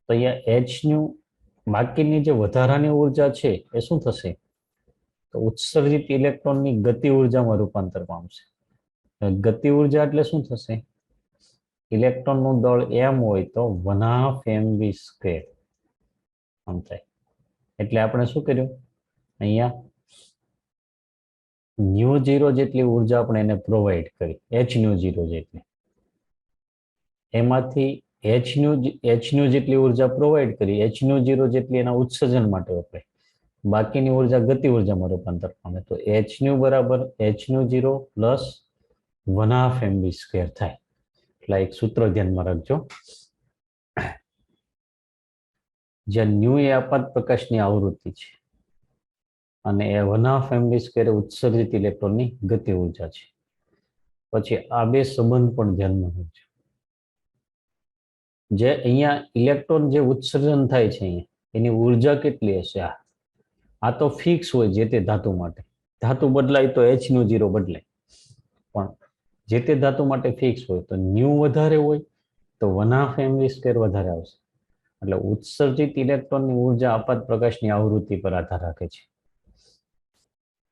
તો અહીંયા h ન્યુ બાકીની જે વધારાની ઉર્જા છે એ શું થશે? તો ઉત્સર્જિત ઇલેક્ટ્રોનની ગતિ ઉર્જામાં રૂપાંતર પામશે. ગતિ ઉર્જા એટલે શું થશે? ઇલેક્ટ્રોનનું દળ m હોય તો 1/2 mv². આમ થાય. એટલે આપણે શું કર્યું? અહીંયા ન્યુ ઝીરો જેટલી ઉર્જા આપણે એને પ્રોવાઈડ કરી, એચ ન્યુ ઝીરો જેટલી, એમાંથી એચ ન્યુ જેટલી ઉર્જા પ્રોવાઈડ કરી, એચ ન્યુ ઝીરો જેટલી એના ઉત્સર્જન માટે વપરાય, બાકીની ઉર્જા ગતિ ઉર્જામાં રૂપાંતર પામે. તો એચ ન્યુ બરાબર H new zero plus 1/2 mv² થાય. એટલે એક સૂત્ર ધ્યાનમાં રાખજો, જ્યાં ન્યુ એ આપાત પ્રકાશની આવૃત્તિ છે અને એ 1/2 mv² ઉત્સર્જિત ઇલેક્ટ્રોનની ગતિ ઉર્જા છે. પછી આ બે સંબંધ પણ ધ્યાનમાં રાખજો. જે અહીંયા ઇલેક્ટ્રોન જે ઉત્સર્જન થાય છે અહીંયા, એની ઉર્જા કેટલી હશે? આ તો ફિક્સ હોય જે તે ધાતુ માટે. ધાતુ બદલાય તો એચ ન્યુ ઝીરો બદલાય, પણ જે તે ધાતુ માટે ફિક્સ હોય. તો ન્યુ વધારે હોય તો 1/2 mv² વધારે આવશે. એટલે ઉત્સર્જિત ઇલેક્ટ્રોનની ઉર્જા આપાત પ્રકાશની આવૃત્તિ પર આધાર રાખે છે,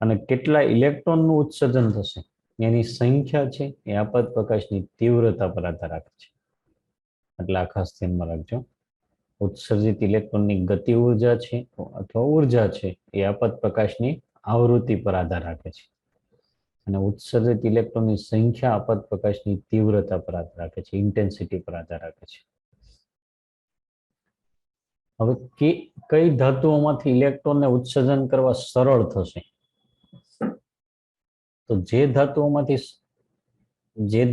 અને કેટલા ઇલેક્ટ્રોનનું ઉત્સર્જન થશે એની સંખ્યા છે એ આપાત પ્રકાશની તીવ્રતા પર આધાર રાખે છે. એટલે આ ખાસ ધ્યાનમાં રાખજો. ઉત્સર્જિત ઇલેક્ટ્રોનની ગતિ ઉર્જા છે અથવા ઉર્જા છે એ આપાત પ્રકાશની આવૃત્તિ પર આધાર રાખે છે, અને ઉત્સર્જિત ઇલેક્ટ્રોનની સંખ્યા આપાત પ્રકાશની તીવ્રતા પર આધાર રાખે છે, ઇન્ટેન્સિટી પર આધાર રાખે છે. હવે કઈ ધાતુઓમાંથી ઇલેક્ટ્રોનને ઉત્સર્જન કરવા સરળ થશે? તો જે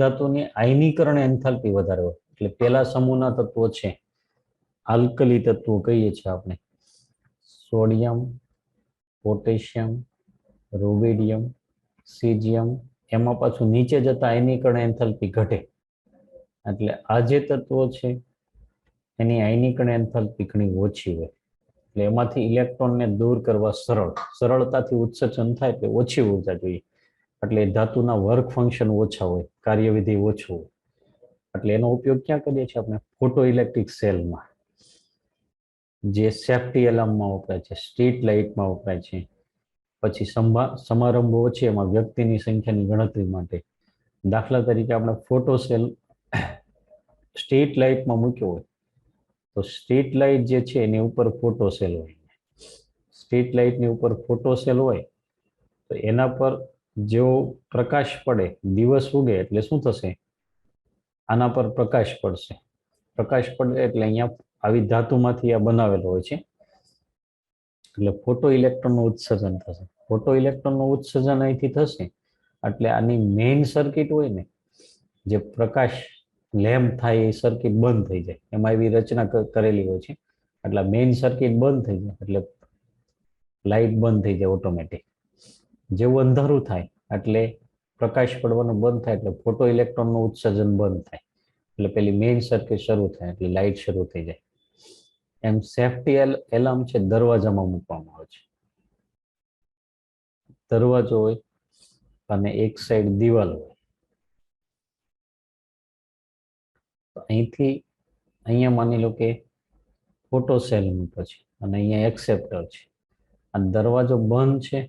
ધાતુની આયનીકરણ એન્થાલ્પી વધારે હોય, એટલે પેલા સમૂહના તત્વો છે, આલ્કલી તત્વો કહીએ છીએ આપણે, સોડિયમ, પોટેશિયમ, રૂબિડિયમ, સીઝિયમ, એમાં પાછું નીચે જતા આયનીકરણ એન્થાલ્પી ઘટે. એટલે આ જે તત્વો છે એની આયનીકરણ એન્થાલ્પી ઘણી ઓછી હોય, એટલે એમાંથી ઇલેક્ટ્રોનને દૂર કરવા સરળતાથી ઉત્સર્જન થાય એટલે ઓછી ઉર્જા જોઈએ. એટલે ધાતુના વર્ક ફંક્શન ઓછા હોય, કાર્યવિધિ ઓછું હોય. એટલે એનો ઉપયોગ ક્યાં કરીએ છીએ આપણે? ફોટો ઇલેક્ટ્રિક સેલમાં, જે સેફ્ટી એલાર્મમાં વપરાય છે, સ્ટ્રીટ લાઇટમાં વપરાય છે. પછી સમારંભો છે એમાં વ્યક્તિની સંખ્યાની ગણતરી માટે. દાખલા તરીકે આપણે ફોટો સેલ સ્ટ્રીટ લાઇટમાં મૂક્યો હોય તો સ્ટ્રીટ લાઇટ જે છે એની ઉપર ફોટો સેલ હોય. સ્ટ્રીટ લાઇટની ઉપર ફોટો સેલ હોય તો એના પર જેવો પ્રકાશ પડે, દિવસ ઉગે એટલે શું થશે? આના પર પ્રકાશ પડશે. પ્રકાશ પડે એટલે અહીંયા આવી ધાતુમાંથી આ બનાવેલો હોય છે, એટલે ફોટો ઇલેક્ટ્રોનનું ઉત્સર્જન થશે. ફોટો ઇલેક્ટ્રોનનું ઉત્સર્જન અહીંથી થશે એટલે આની મેઇન સર્કિટ હોય ને, જે પ્રકાશ લેમ્પ થાય એ સર્કિટ બંધ થઈ જાય. એમાં એવી રચના કરેલી હોય છે, એટલે મેઇન સર્કિટ બંધ થઈ જાય એટલે લાઇટ બંધ થઈ જાય ઓટોમેટિક. જેવું અંધારું થાય એટલે પ્રકાશ પડવાનું બંધ થાય એટલે ફોટો ઇલેક્ટ્રોનનું ઉત્સર્જન બંધ થાય, એટલે પેલી મેઇન સર્કિટ શરૂ થાય એટલે લાઇટ શરૂ થઈ જાય. એમ સેફ્ટી એલાર્મ છે દરવાજામાં મૂકવામાં આવે છે. દરવાજો હોય અને એક સાઈડ દિવાલ હોય, તો અહીંથી અહીંયા માની લો કે ફોટો સેલ મૂક્યો છે અને અહીંયા એક્સેપ્ટર છે. આ દરવાજો બંધ છે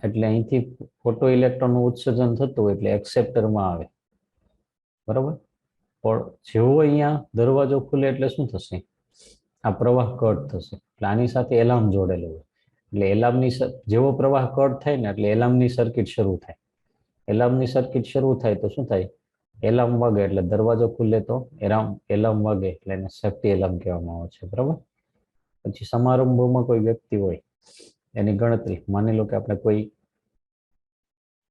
એટલે અહીંથી ફોટો ઇલેક્ટ્રોનનું ઉત્સર્જન થતું હોય એટલે એક્સેપ્ટરમાં આવે, બરાબર. પણ જેવો અહીંયા દરવાજો ખુલે એટલે શું થશે? આ પ્રવાહ કટ થશે. એટલે આની સાથે એલાર્મ જોડેલો હોય, એટલે એલાર્મની જેવો પ્રવાહ કટ થાય ને એટલે એલાર્મની સર્કિટ શરૂ થાય. એલાર્મની સર્કિટ શરૂ થાય તો શું થાય? એલાર્મ વાગે એટલે દરવાજો ખુલે તો એલાર્મ વાગે એટલે એને સેફ્ટી એલાર્મ કહેવામાં આવે છે, બરાબર. પછી સમારંભોમાં કોઈ વ્યક્તિ હોય એની ગણતરી, માની લો કે આપણે કોઈ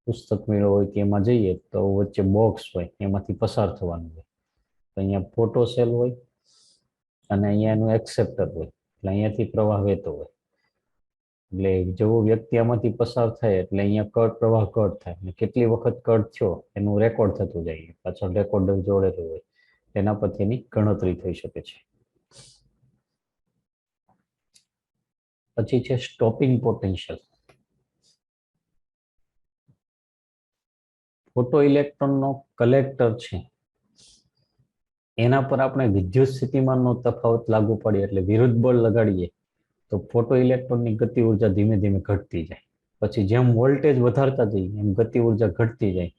પુસ્તક મેળો હોય કે એમાં જઈએ તો વચ્ચે બોક્સ હોય, એમાંથી પસાર થવાનું હોય. તો અહીંયા ફોટો સેલ હોય અને અહીંયા એનું એક્સેપ્ટર હોય, એટલે અહીંયાથી પ્રવાહ વહેતો હોય. એટલે જેવો વ્યક્તિ આમાંથી પસાર થાય એટલે અહીંયા પ્રવાહ કટ થાય, અને કેટલી વખત કટ થયો એનું રેકોર્ડ થતું જાય, પાછળ રેકોર્ડર જોડેલું હોય, એના પરથી એની ગણતરી થઈ શકે છે. પછી છે સ્ટોપિંગ પોટેન્શિયલ. ફોટો ઇલેક્ટ્રોનનો કલેક્ટર છે એના પર આપણે વિદ્યુત સ્થિતિમાનનો તફાવત લાગુ પડે એટલે વિરુદ્ધ બળ લગાડીએ તો ફોટો ઇલેક્ટ્રોનની ગતિ ઉર્જા ધીમે ધીમે ઘટતી જાય. પછી જેમ વોલ્ટેજ વધારતા જઈએ એમ ગતિ ઉર્જા ઘટતી જાય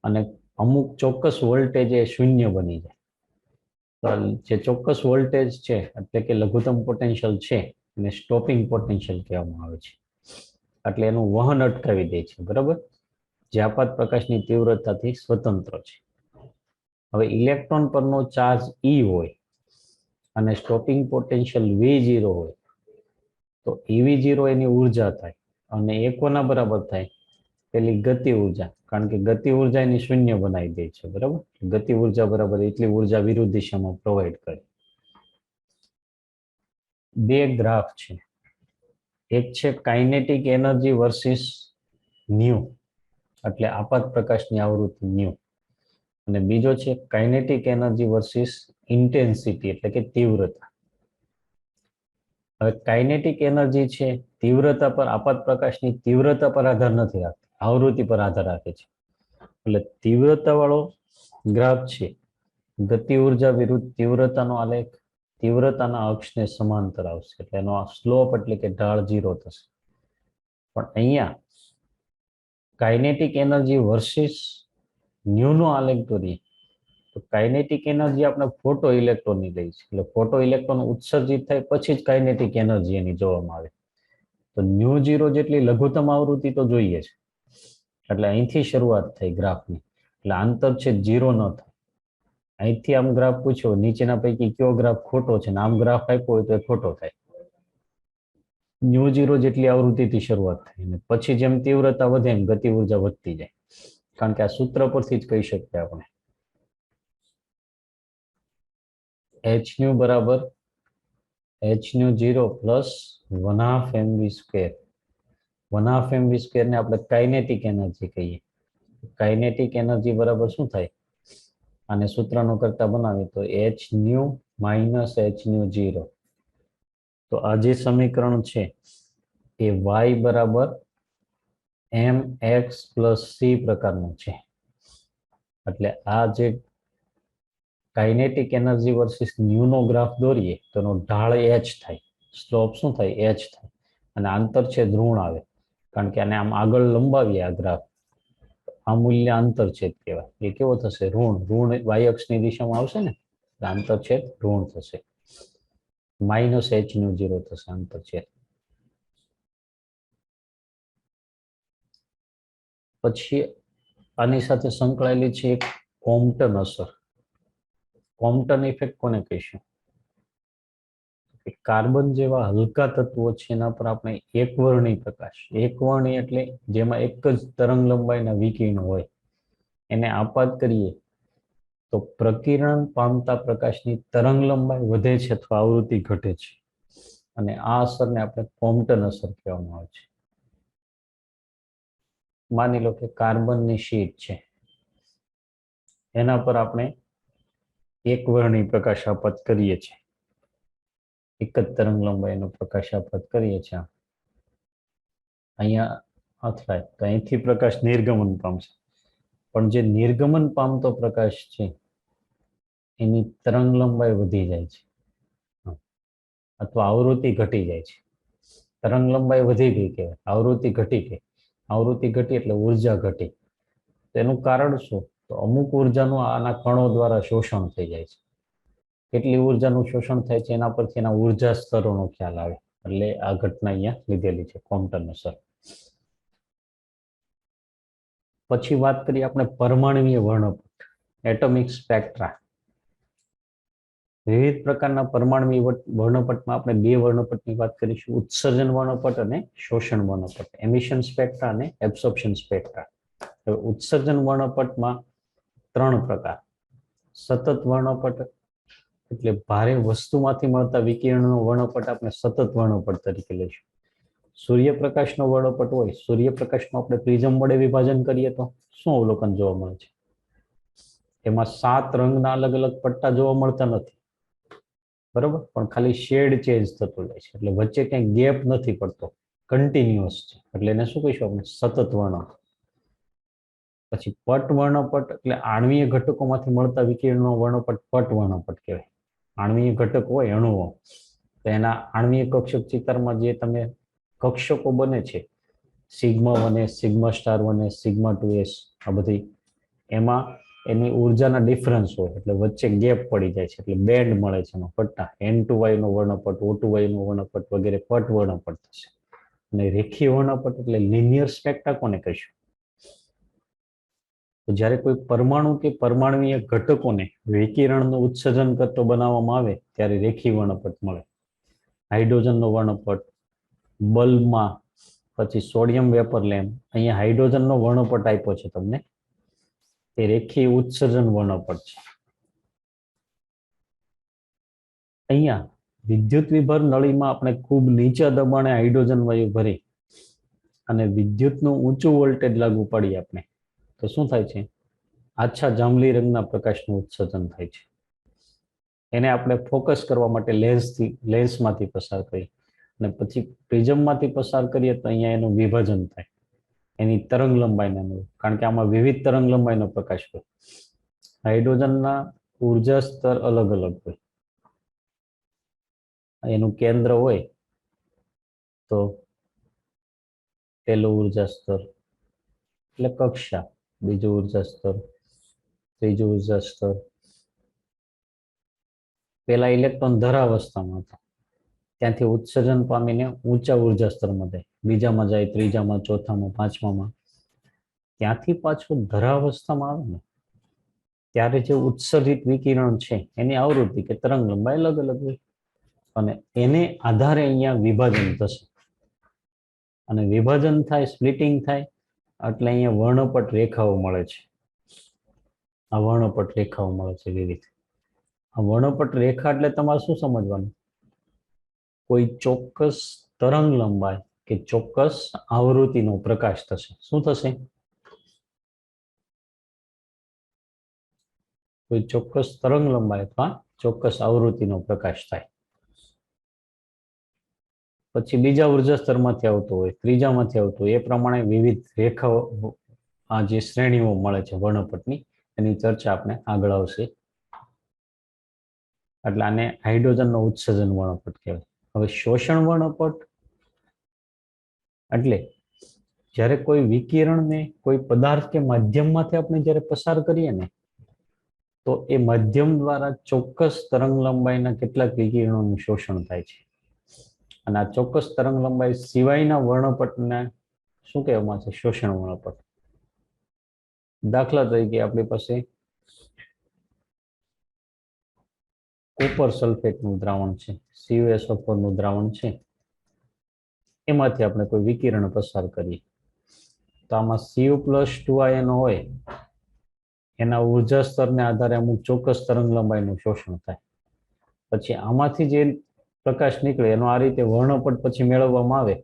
અને અમુક ચોક્કસ વોલ્ટેજ એ શૂન્ય બની જાય. તો જે ચોક્કસ વોલ્ટેજ છે એટલે કે લઘુત્તમ પોટેન્શિયલ છે એને સ્ટોપિંગ પોટેન્શિયલ કહેવામાં આવે છે. એટલે એનું વહન અટકાવી દે છે, બરાબર, જે આપાત પ્રકાશની તીવ્રતાથી સ્વતંત્ર છે. હવે ઇલેક્ટ્રોન પરનો ચાર્જ E હોય અને સ્ટોપિંગ પોટેન્શિયલ V0 હોય તો EV0 એની ઉર્જા થાય અને એ કોના બરાબર થાય? પેલી ગતિ ઉર્જા, કારણ કે ગતિ ઉર્જા એની શૂન્ય બનાવી દે છે, બરાબર. ગતિ ઉર્જા બરાબર એટલી ઉર્જા વિરુદ્ધ દિશામાં પ્રોવાઈડ કરે. બે ગ્રાફ છે, એક છે કાઇનેટિક એનર્જી વર્સિસ ન્યુ, એટલે આપાત પ્રકાશની આવૃત્તિ ન્યુ, અને બીજો છે કાઇનેટિક એનર્જી વર્સિસ ઇન્ટેન્સિટી, એટલે કે તીવ્રતા. હવે કાઇનેટિક એનર્જી છે તીવ્રતા પર, આપાત પ્રકાશની તીવ્રતા પર આધાર નથી રાખતી, આવૃત્તિ પર આધાર રાખે છે. એટલે તીવ્રતા વાળો ગ્રાફ છે ગતિ ઉર્જા વિરુદ્ધ તીવ્રતાનો આલેખ તીવ્રતાના અક્ષને સમાંતર આવશે, એટલે એનો સ્લોપ એટલે કે ઢાળ 0 થશે. પણ અહીંયા કાઇનેટિક એનર્જી વર્સિસ ન્યુનો આલેખ દોરીએ તો કાઇનેટિક એનર્જી આપણે ફોટો ઇલેક્ટ્રોનની લઈ છે, એટલે ફોટો ઇલેક્ટ્રોન ઉત્સર્જિત થાય પછી જ કાઇનેટિક એનર્જી એની જોવામાં આવે. તો ન્યુ 0 જેટલી લઘુત્તમ આવૃત્તિ તો જોઈએ છે, એટલે અહીંથી શરૂઆત થઈ ગ્રાફની, એટલે આંતરછેદ 0 ન થાય. અહીંથી આમ ગ્રાફ પૂછ્યો નીચેના પૈકી કયો ગ્રાફ ખોટો છે, ને આમ ગ્રાફ આપ્યો હોય તો એ ખોટો થાય. ન્યુ 0 જેટલી આવૃત્તિથી શરૂઆત થાય અને પછી જેમ તીવ્રતા વધે એમ ગતિ ઉર્જા વધતી જાય, કારણ કે આ સૂત્ર પરથી જ કહી શકીએ આપણે. h ન્યુ બરાબર h new 0 plus 1/2 mv square. 1/2 mv square ને આપણે કાઇનેટિક એનર્જી કહીએ. કાઇનેટિક એનર્જી બરાબર શું થાય? અને સૂત્રનો કરતા બનાવીએ તો h new minus h new 0. તો આ જે સમીકરણ છે એ y બરાબર mx પ્લસ c પ્રકારનું છે. એટલે આ જે કાઇનેટિક એનર્જી વર્સિસ ન્યુનો ગ્રાફ દોરીએ તો એનો ઢાળ h થાય, સ્લોપ શું થાય? h થાય, અને આંતરછેદ ઋણ આવે, કારણ કે આને આમ આગળ લંબાવીએ આ ગ્રાફ, આ મૂલ્ય આંતરછેદ કહેવાય. એ કેવો થશે? ઋણ y અક્ષની દિશામાં આવશે ને, આંતરછેદ ઋણ થશે, માઇનસ h ન્યુ 0 થશે આંતરછેદ. પછી આની સાથે સંકળાયેલી છે એક કોમ્પટન અસર. કોમ્પટન ઇફેક્ટ કોને કહીશું? કાર્બન જેવા હલકા તત્વો છે એના પર આપણે એકવર્ણી પ્રકાશ, એકવર્ણી એટલે જેમાં એક જ તરંગ લંબાઈના વિકિરણો હોય, એને આપાત કરીએ તો પ્રકિરણ પામતા પ્રકાશની તરંગ લંબાઈ વધે છે અથવા આવૃત્તિ ઘટે છે, અને આ અસરને આપણે કોમ્પટન અસર કહેવામાં આવે છે. માની લો કે કાર્બનની શીટ છે, એના પર આપણે એકવર્ણી પ્રકાશ આપાત કરીએ છીએ, એક જ તરંગ લંબાઈનો પ્રકાશ આપાત કરીએ છીએ. અહીંયા અથડાય તો અહીંથી પ્રકાશ નિર્ગમન પામશે, પણ જે નિર્ગમન પામતો પ્રકાશ છે એની તરંગ લંબાઈ વધી જાય છે અથવા આવૃત્તિ ઘટી જાય છે. તરંગ લંબાઈ વધી ગઈ કહેવાય, આવૃત્તિ ઘટી ગઈ. આવૃત્તિ ઘટી એટલે ઉર્જા ઘટી. તેનું કારણ શું? તો અમુક ઉર્જાનું આના કણો દ્વારા શોષણ થઈ જાય છે. કેટલી ઉર્જાનું શોષણ થાય છે એના પરથી એના ઉર્જા સ્તરોનો ખ્યાલ આવે, એટલે આ ઘટના અહીંયા લીધેલી છે, કોમ્પટન અસર. પછી વાત કરીએ આપણે પરમાણુય વર્ણપટ, એટોમિક સ્પેક્ટ્રા. વિવિધ પ્રકારના પરમાણુય વર્ણપટમાં આપણે બે વર્ણપટની વાત કરીશું, ઉત્સર્જન વર્ણપટ અને શોષણ વર્ણપટ, એમિશન સ્પેક્ટ્રા અને એબ્સોર્પ્શન સ્પેક્ટ્રા. હવે ઉત્સર્જન વર્ણપટમાં 3 પ્રકાર. સતત વર્ણપટ એટલે ભારે વસ્તુમાંથી મળતા વિકિરણનો વર્ણપટ આપણે સતત વર્ણપટ તરીકે લઈશું. સૂર્યપ્રકાશનો વર્ણપટ હોય, સૂર્યપ્રકાશનું આપણે પ્રિઝમ વડે વિભાજન કરીએ તો શું અવલોકન જોવા મળે છે? એમાં 7 રંગના અલગ અલગ પટ્ટા જોવા મળતા નથી, બરોબર, પણ ખાલી શેડ ચેન્જ થતો જાય છે, એટલે વચ્ચે ક્યાંય ગેપ નથી પડતો, કન્ટિન્યુઅસ છે, એટલે એને શું કહીશું આપણે? સતત વર્ણપટ. પછી પટ વર્ણપટ એટલે આણ્વીય ઘટકોમાંથી મળતા વિકિરણનો વર્ણપટ પટ વર્ણપટ કહેવાય. આણ્વીય ઘટક હોય, અણુઓ, તો એના આણ્વીય કક્ષક ચિત્રમાં જે તમે કક્ષકો બને છે, σ1s, σ*1s, σ2s, આ બધી, એમાં એની ઉર્જાના ડિફરન્સ હોય, એટલે વચ્ચે ગેપ પડી જાય છે, એટલે બેન્ડ મળે છે એમાં પટ્ટા. N2Y નો વર્ણપટ, O2Y નો વર્ણપટ વગેરે પટ વર્ણપટ થશે. અને રેખીય વર્ણપટ એટલે લિનિયર સ્પેક્ટ્રા કોને કહીશું? તો જ્યારે કોઈ પરમાણુ કે પરમાણુય ઘટકોને વિકિરણનું ઉત્સર્જન કરતો બનાવવામાં આવે ત્યારે રેખીય વર્ણપટ મળે. હાઇડ્રોજનનો વર્ણપટ, બલ્બમાં, પછી સોડિયમ વેપર લેમ્પ, અહીંયા હાઇડ્રોજનનો વર્ણપટ આપ્યો છે તમને, એ રેખીય ઉત્સર્જન વર્ણપટ છે. અહીંયા વિદ્યુત વિભર નળીમાં આપણે ખૂબ નીચા દબાણે હાઇડ્રોજન વાયુ ભરી અને વિદ્યુતનું ઊંચું વોલ્ટેજ લાગુ પાડીએ આપણે, તો શું થાય છે? આછા જાંબલી રંગના પ્રકાશનું ઉત્સર્જન થાય છે. એને આપણે ફોકસ કરવા માટે લેન્સમાંથી પસાર કરીએ અને પછી પ્રિઝમમાંથી પસાર કરીએ તો અહીંયા એનું વિભાજન થાય, એની તરંગ લંબાઈને અનુરૂપ, કારણ કે આમાં વિવિધ તરંગ લંબાઈનો પ્રકાશ હોય. હાઇડ્રોજનના ઉર્જા સ્તર અલગ અલગ હોય. એનું કેન્દ્ર હોય તો પહેલું ઉર્જા સ્તર એટલે કક્ષા, બીજું ઉર્જા સ્તર, ત્રીજું ઉર્જા સ્તર. પેલા ઇલેક્ટ્રોન ધરાવસ્થામાં હતા, ત્યાંથી ઉત્સર્જન પામીને ઊંચા ઉર્જા સ્તરમાં જાય, બીજામાં જાય, ત્રીજામાં, ચોથામાં, પાંચમામાં. ત્યાંથી પાછું ધરાવસ્થામાં આવે ને ત્યારે જે ઉત્સર્જિત વિકિરણ છે એની આવૃત્તિ કે તરંગ લંબાઈ અલગ અલગ હોય અને એને આધારે અહીંયા વિભાજન થશે અને વિભાજન થાય, સ્પ્લિટિંગ થાય એટલે અહીંયા વર્ણપટ રેખાઓ મળે છે. આ વર્ણપટ રેખાઓ મળે છે વિવિધ. આ વર્ણપટ રેખા એટલે તમારે શું સમજવાનું? કોઈ ચોક્કસ તરંગ લંબાઈ કે ચોક્કસ આવૃત્તિનો પ્રકાશ થશે. શું થશે? કોઈ ચોક્કસ તરંગ લંબાઈ અથવા ચોક્કસ આવૃત્તિનો પ્રકાશ થાય. પછી બીજા ઉર્જા સ્તરમાંથી આવતો હોય, ત્રીજામાંથી આવતો હોય, એ પ્રમાણે વિવિધ રેખાઓ, આ જે શ્રેણીઓ મળે છે વર્ણપટની, એની ચર્ચા આપણે આગળ આવશે. એટલે આને હાઇડ્રોજનનો ઉત્સર્જન વર્ણપટ કહેવાય. હવે શોષણ વર્ણપટ એટલે જ્યારે કોઈ વિકિરણને કોઈ પદાર્થ કે માધ્યમમાંથી આપણે જ્યારે પસાર કરીએ ને તો એ માધ્યમ દ્વારા ચોક્કસ તરંગ લંબાઈના કેટલાક વિકિરણોનું શોષણ થાય છે અને આ ચોક્કસ તરંગ લંબાઈ સિવાયના વર્ણપટને શું કહેવામાં છે? શોષણ વર્ણપટ. દાખલા તરીકે આપણી પાસે કોપર સલ્ફેટનું દ્રાવણ છે, CuSO4 નું દ્રાવણ છે, એમાંથી આપણે કોઈ વિકિરણ પસાર કરીએ તો આમાં Cu+2 આયનો હોય, એના ઉર્જા સ્તરને આધારે અમુક ચોક્કસ તરંગ લંબાઈનું શોષણ થાય. પછી આમાંથી જે પ્રકાશ નીકળે એનો આ રીતે વર્ણપટ પછી મેળવવામાં આવે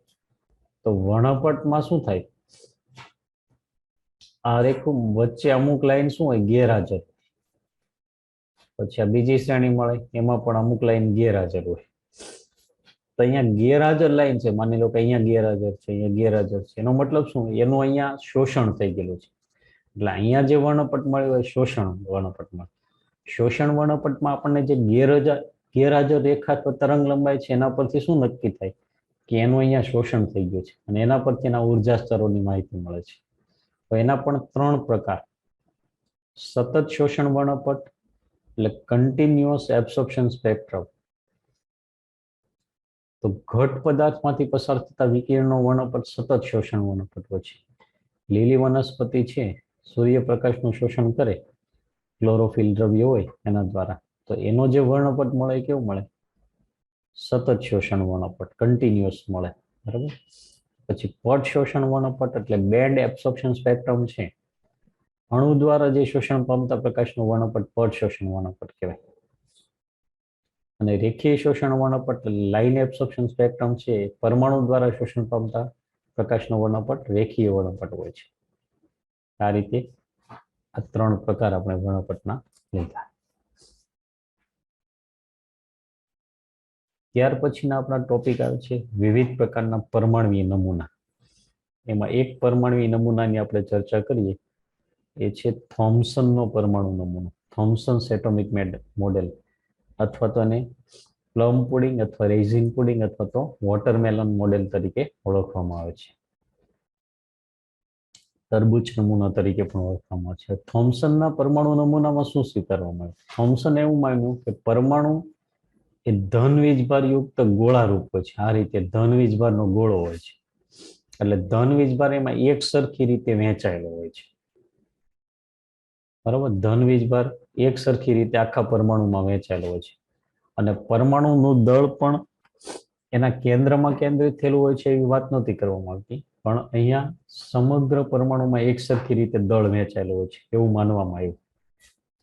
તો વર્ણપટમાં શું થાય? આ રેખું વચ્ચે અમુક લાઈન શું હોય? ગેરહાજર. પછી આ બીજી શ્રેણી મળે, એમાં પણ અમુક લાઈન ગેરહાજર હોય. તો અહીંયા ગેરહાજર લાઈન છે, માની લો કે અહીંયા ગેરહાજર છે, અહીંયા ગેરહાજર છે, એનો મતલબ શું? એનું અહીંયા શોષણ થઈ ગયેલું છે. એટલે અહીંયા જે વર્ણપટ મળ્યો હોય શોષણ વર્ણપટમાં. શોષણ વર્ણપટમાં આપણને જે ગેરહાજર રેખા અથવા તરંગ લંબાઈ છે એના પરથી શું નક્કી થાય? કે એનું અહીંયા શોષણ થઈ ગયું છે અને એના પરથી એના ઉર્જા સ્તરોની માહિતી મળે છે. તો એના પણ 3 પ્રકાર: સતત શોષણ વર્ણપટ એટલે કન્ટિન્યુઅસ એબ્સોર્પ્શન સ્પેક્ટ્રમ. તો ઘટ પદાર્થમાંથી પસાર થતા વિકિરણનો વર્ણપટ સતત શોષણ વર્ણપટ હોય છે. લીલી વનસ્પતિ છે, સૂર્યપ્રકાશનું શોષણ કરે, ક્લોરોફિલ દ્રવ્ય હોય એના દ્વારા, તો એનો જે વર્ણપટ મળે એ કેવું મળે? સતત શોષણ વર્ણપટ, કન્ટિન્યુઅસ મળે. બરાબર. પછી પટ શોષણ વર્ણપટ એટલે બેન્ડ એબ્સોર્પ્શન સ્પેક્ટ્રમ છે. અણુ દ્વારા જે શોષણ પામતા પ્રકાશનું વર્ણપટ પટ શોષણ વર્ણપટ કહેવાય. અને રેખીય શોષણ વર્ણપટ લાઇન એબ્સોર્પ્શન સ્પેક્ટ્રમ છે, પરમાણુ દ્વારા શોષણ પામતા પ્રકાશનો વર્ણપટ રેખીય વર્ણપટ હોય છે. આ રીતે આ 3 પ્રકાર આપણે વર્ણપટના લીધા. ત્યાર પછીના આપણા ટોપિક આવે છે વિવિધ પ્રકારના પરમાણ્વીય નમૂના. એમાં એક પરમાણ્વીય નમૂનાની આપણે ચર્ચા કરીએ, એ છે થોમ્સનનો પરમાણુ નમૂનો, થોમ્સન્સ એટોમિક મોડેલ, અથવા તો એને પ્લમ પુડિંગ અથવા રેઝિન પુડિંગ અથવા તો વોટરમેલન મોડેલ તરીકે ઓળખવામાં આવે છે. તરબૂચ નમૂના તરીકે પણ ઓળખવામાં આવે છે. થોમ્સનના પરમાણુ નમૂનામાં શું સ્વીકારવામાં આવે? થોમ્સન એવું માન્યું કે પરમાણુ એ ધન વીજભાર યુક્ત ગોળા રૂપ હોય છે. આ રીતે ધન વીજભારનો ગોળો હોય છે એટલે ધન વીજભાર એમાં એક સરખી રીતે વહેંચાયેલો હોય છે. બરાબર, ધન વીજભાર એક સરખી રીતે આખા પરમાણુમાં વહેંચાયેલો હોય છે અને પરમાણુનું દળ પણ એના કેન્દ્રમાં કેન્દ્રિત થયેલું હોય છે એવી વાત નથી કરવામાં આવતી, પણ અહીંયા સમગ્ર પરમાણુમાં એક સરખી રીતે દળ વહેંચાયેલું હોય છે એવું માનવામાં આવ્યું.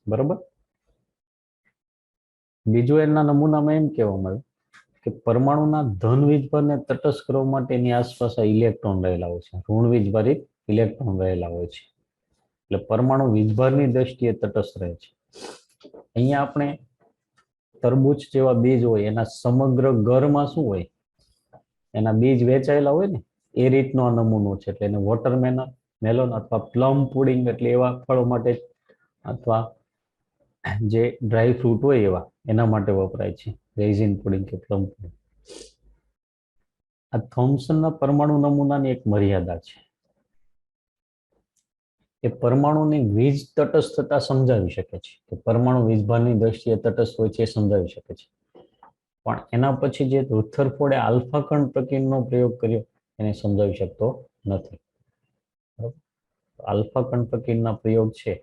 બરાબર. બીજું એના નમૂનામાં એમ કહેવામાં આવ્યું કે પરમાણુના ધન વીજભારને તટસ્થ કરવા માટે એની આસપાસ ઇલેક્ટ્રોન રહેલા હોય છે, ઋણ વીજભારિત ઇલેક્ટ્રોન રહેલા હોય છે, એટલે પરમાણુ વીજભારની દ્રષ્ટિએ તટસ્થ રહે છે. અહીંયા આપણે તરબૂચ જેવા બીજ હોય એના સમગ્ર ગરમાં શું હોય, એના બીજ વેચાયેલા હોય ને એ રીતનો આ નમૂનો છે. એટલે એને વોટરમેલન અથવા પ્લમ પુડિંગ એટલે એવા ફળો માટે અથવા જે ડ્રાય ફ્રૂટ હોય એવા એના માટે વપરાય છે, રેઝિન પુડિંગ કે પ્લમ પુડિંગ. આ થોમ્સનના પરમાણુ નમૂનાની એક મર્યાદા છે, એ પરમાણુની વીજ તટસ્થતા સમજાવી શકે છે, કે પરમાણુ વીજભારની દ્રષ્ટિએ તટસ્થ હોય છે એ સમજાવી શકે છે, પણ એના પછી જે રુથરફોર્ડે આલ્ફા કણ પ્રકીર્ણનો પ્રયોગ કર્યો એને સમજાવી શકતો નથી. આલ્ફા કણ પ્રકીર્ણના પ્રયોગ છે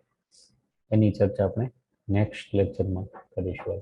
એની ચર્ચા આપણે નેક્સ્ટ લેક્ચરમાં કરીશું.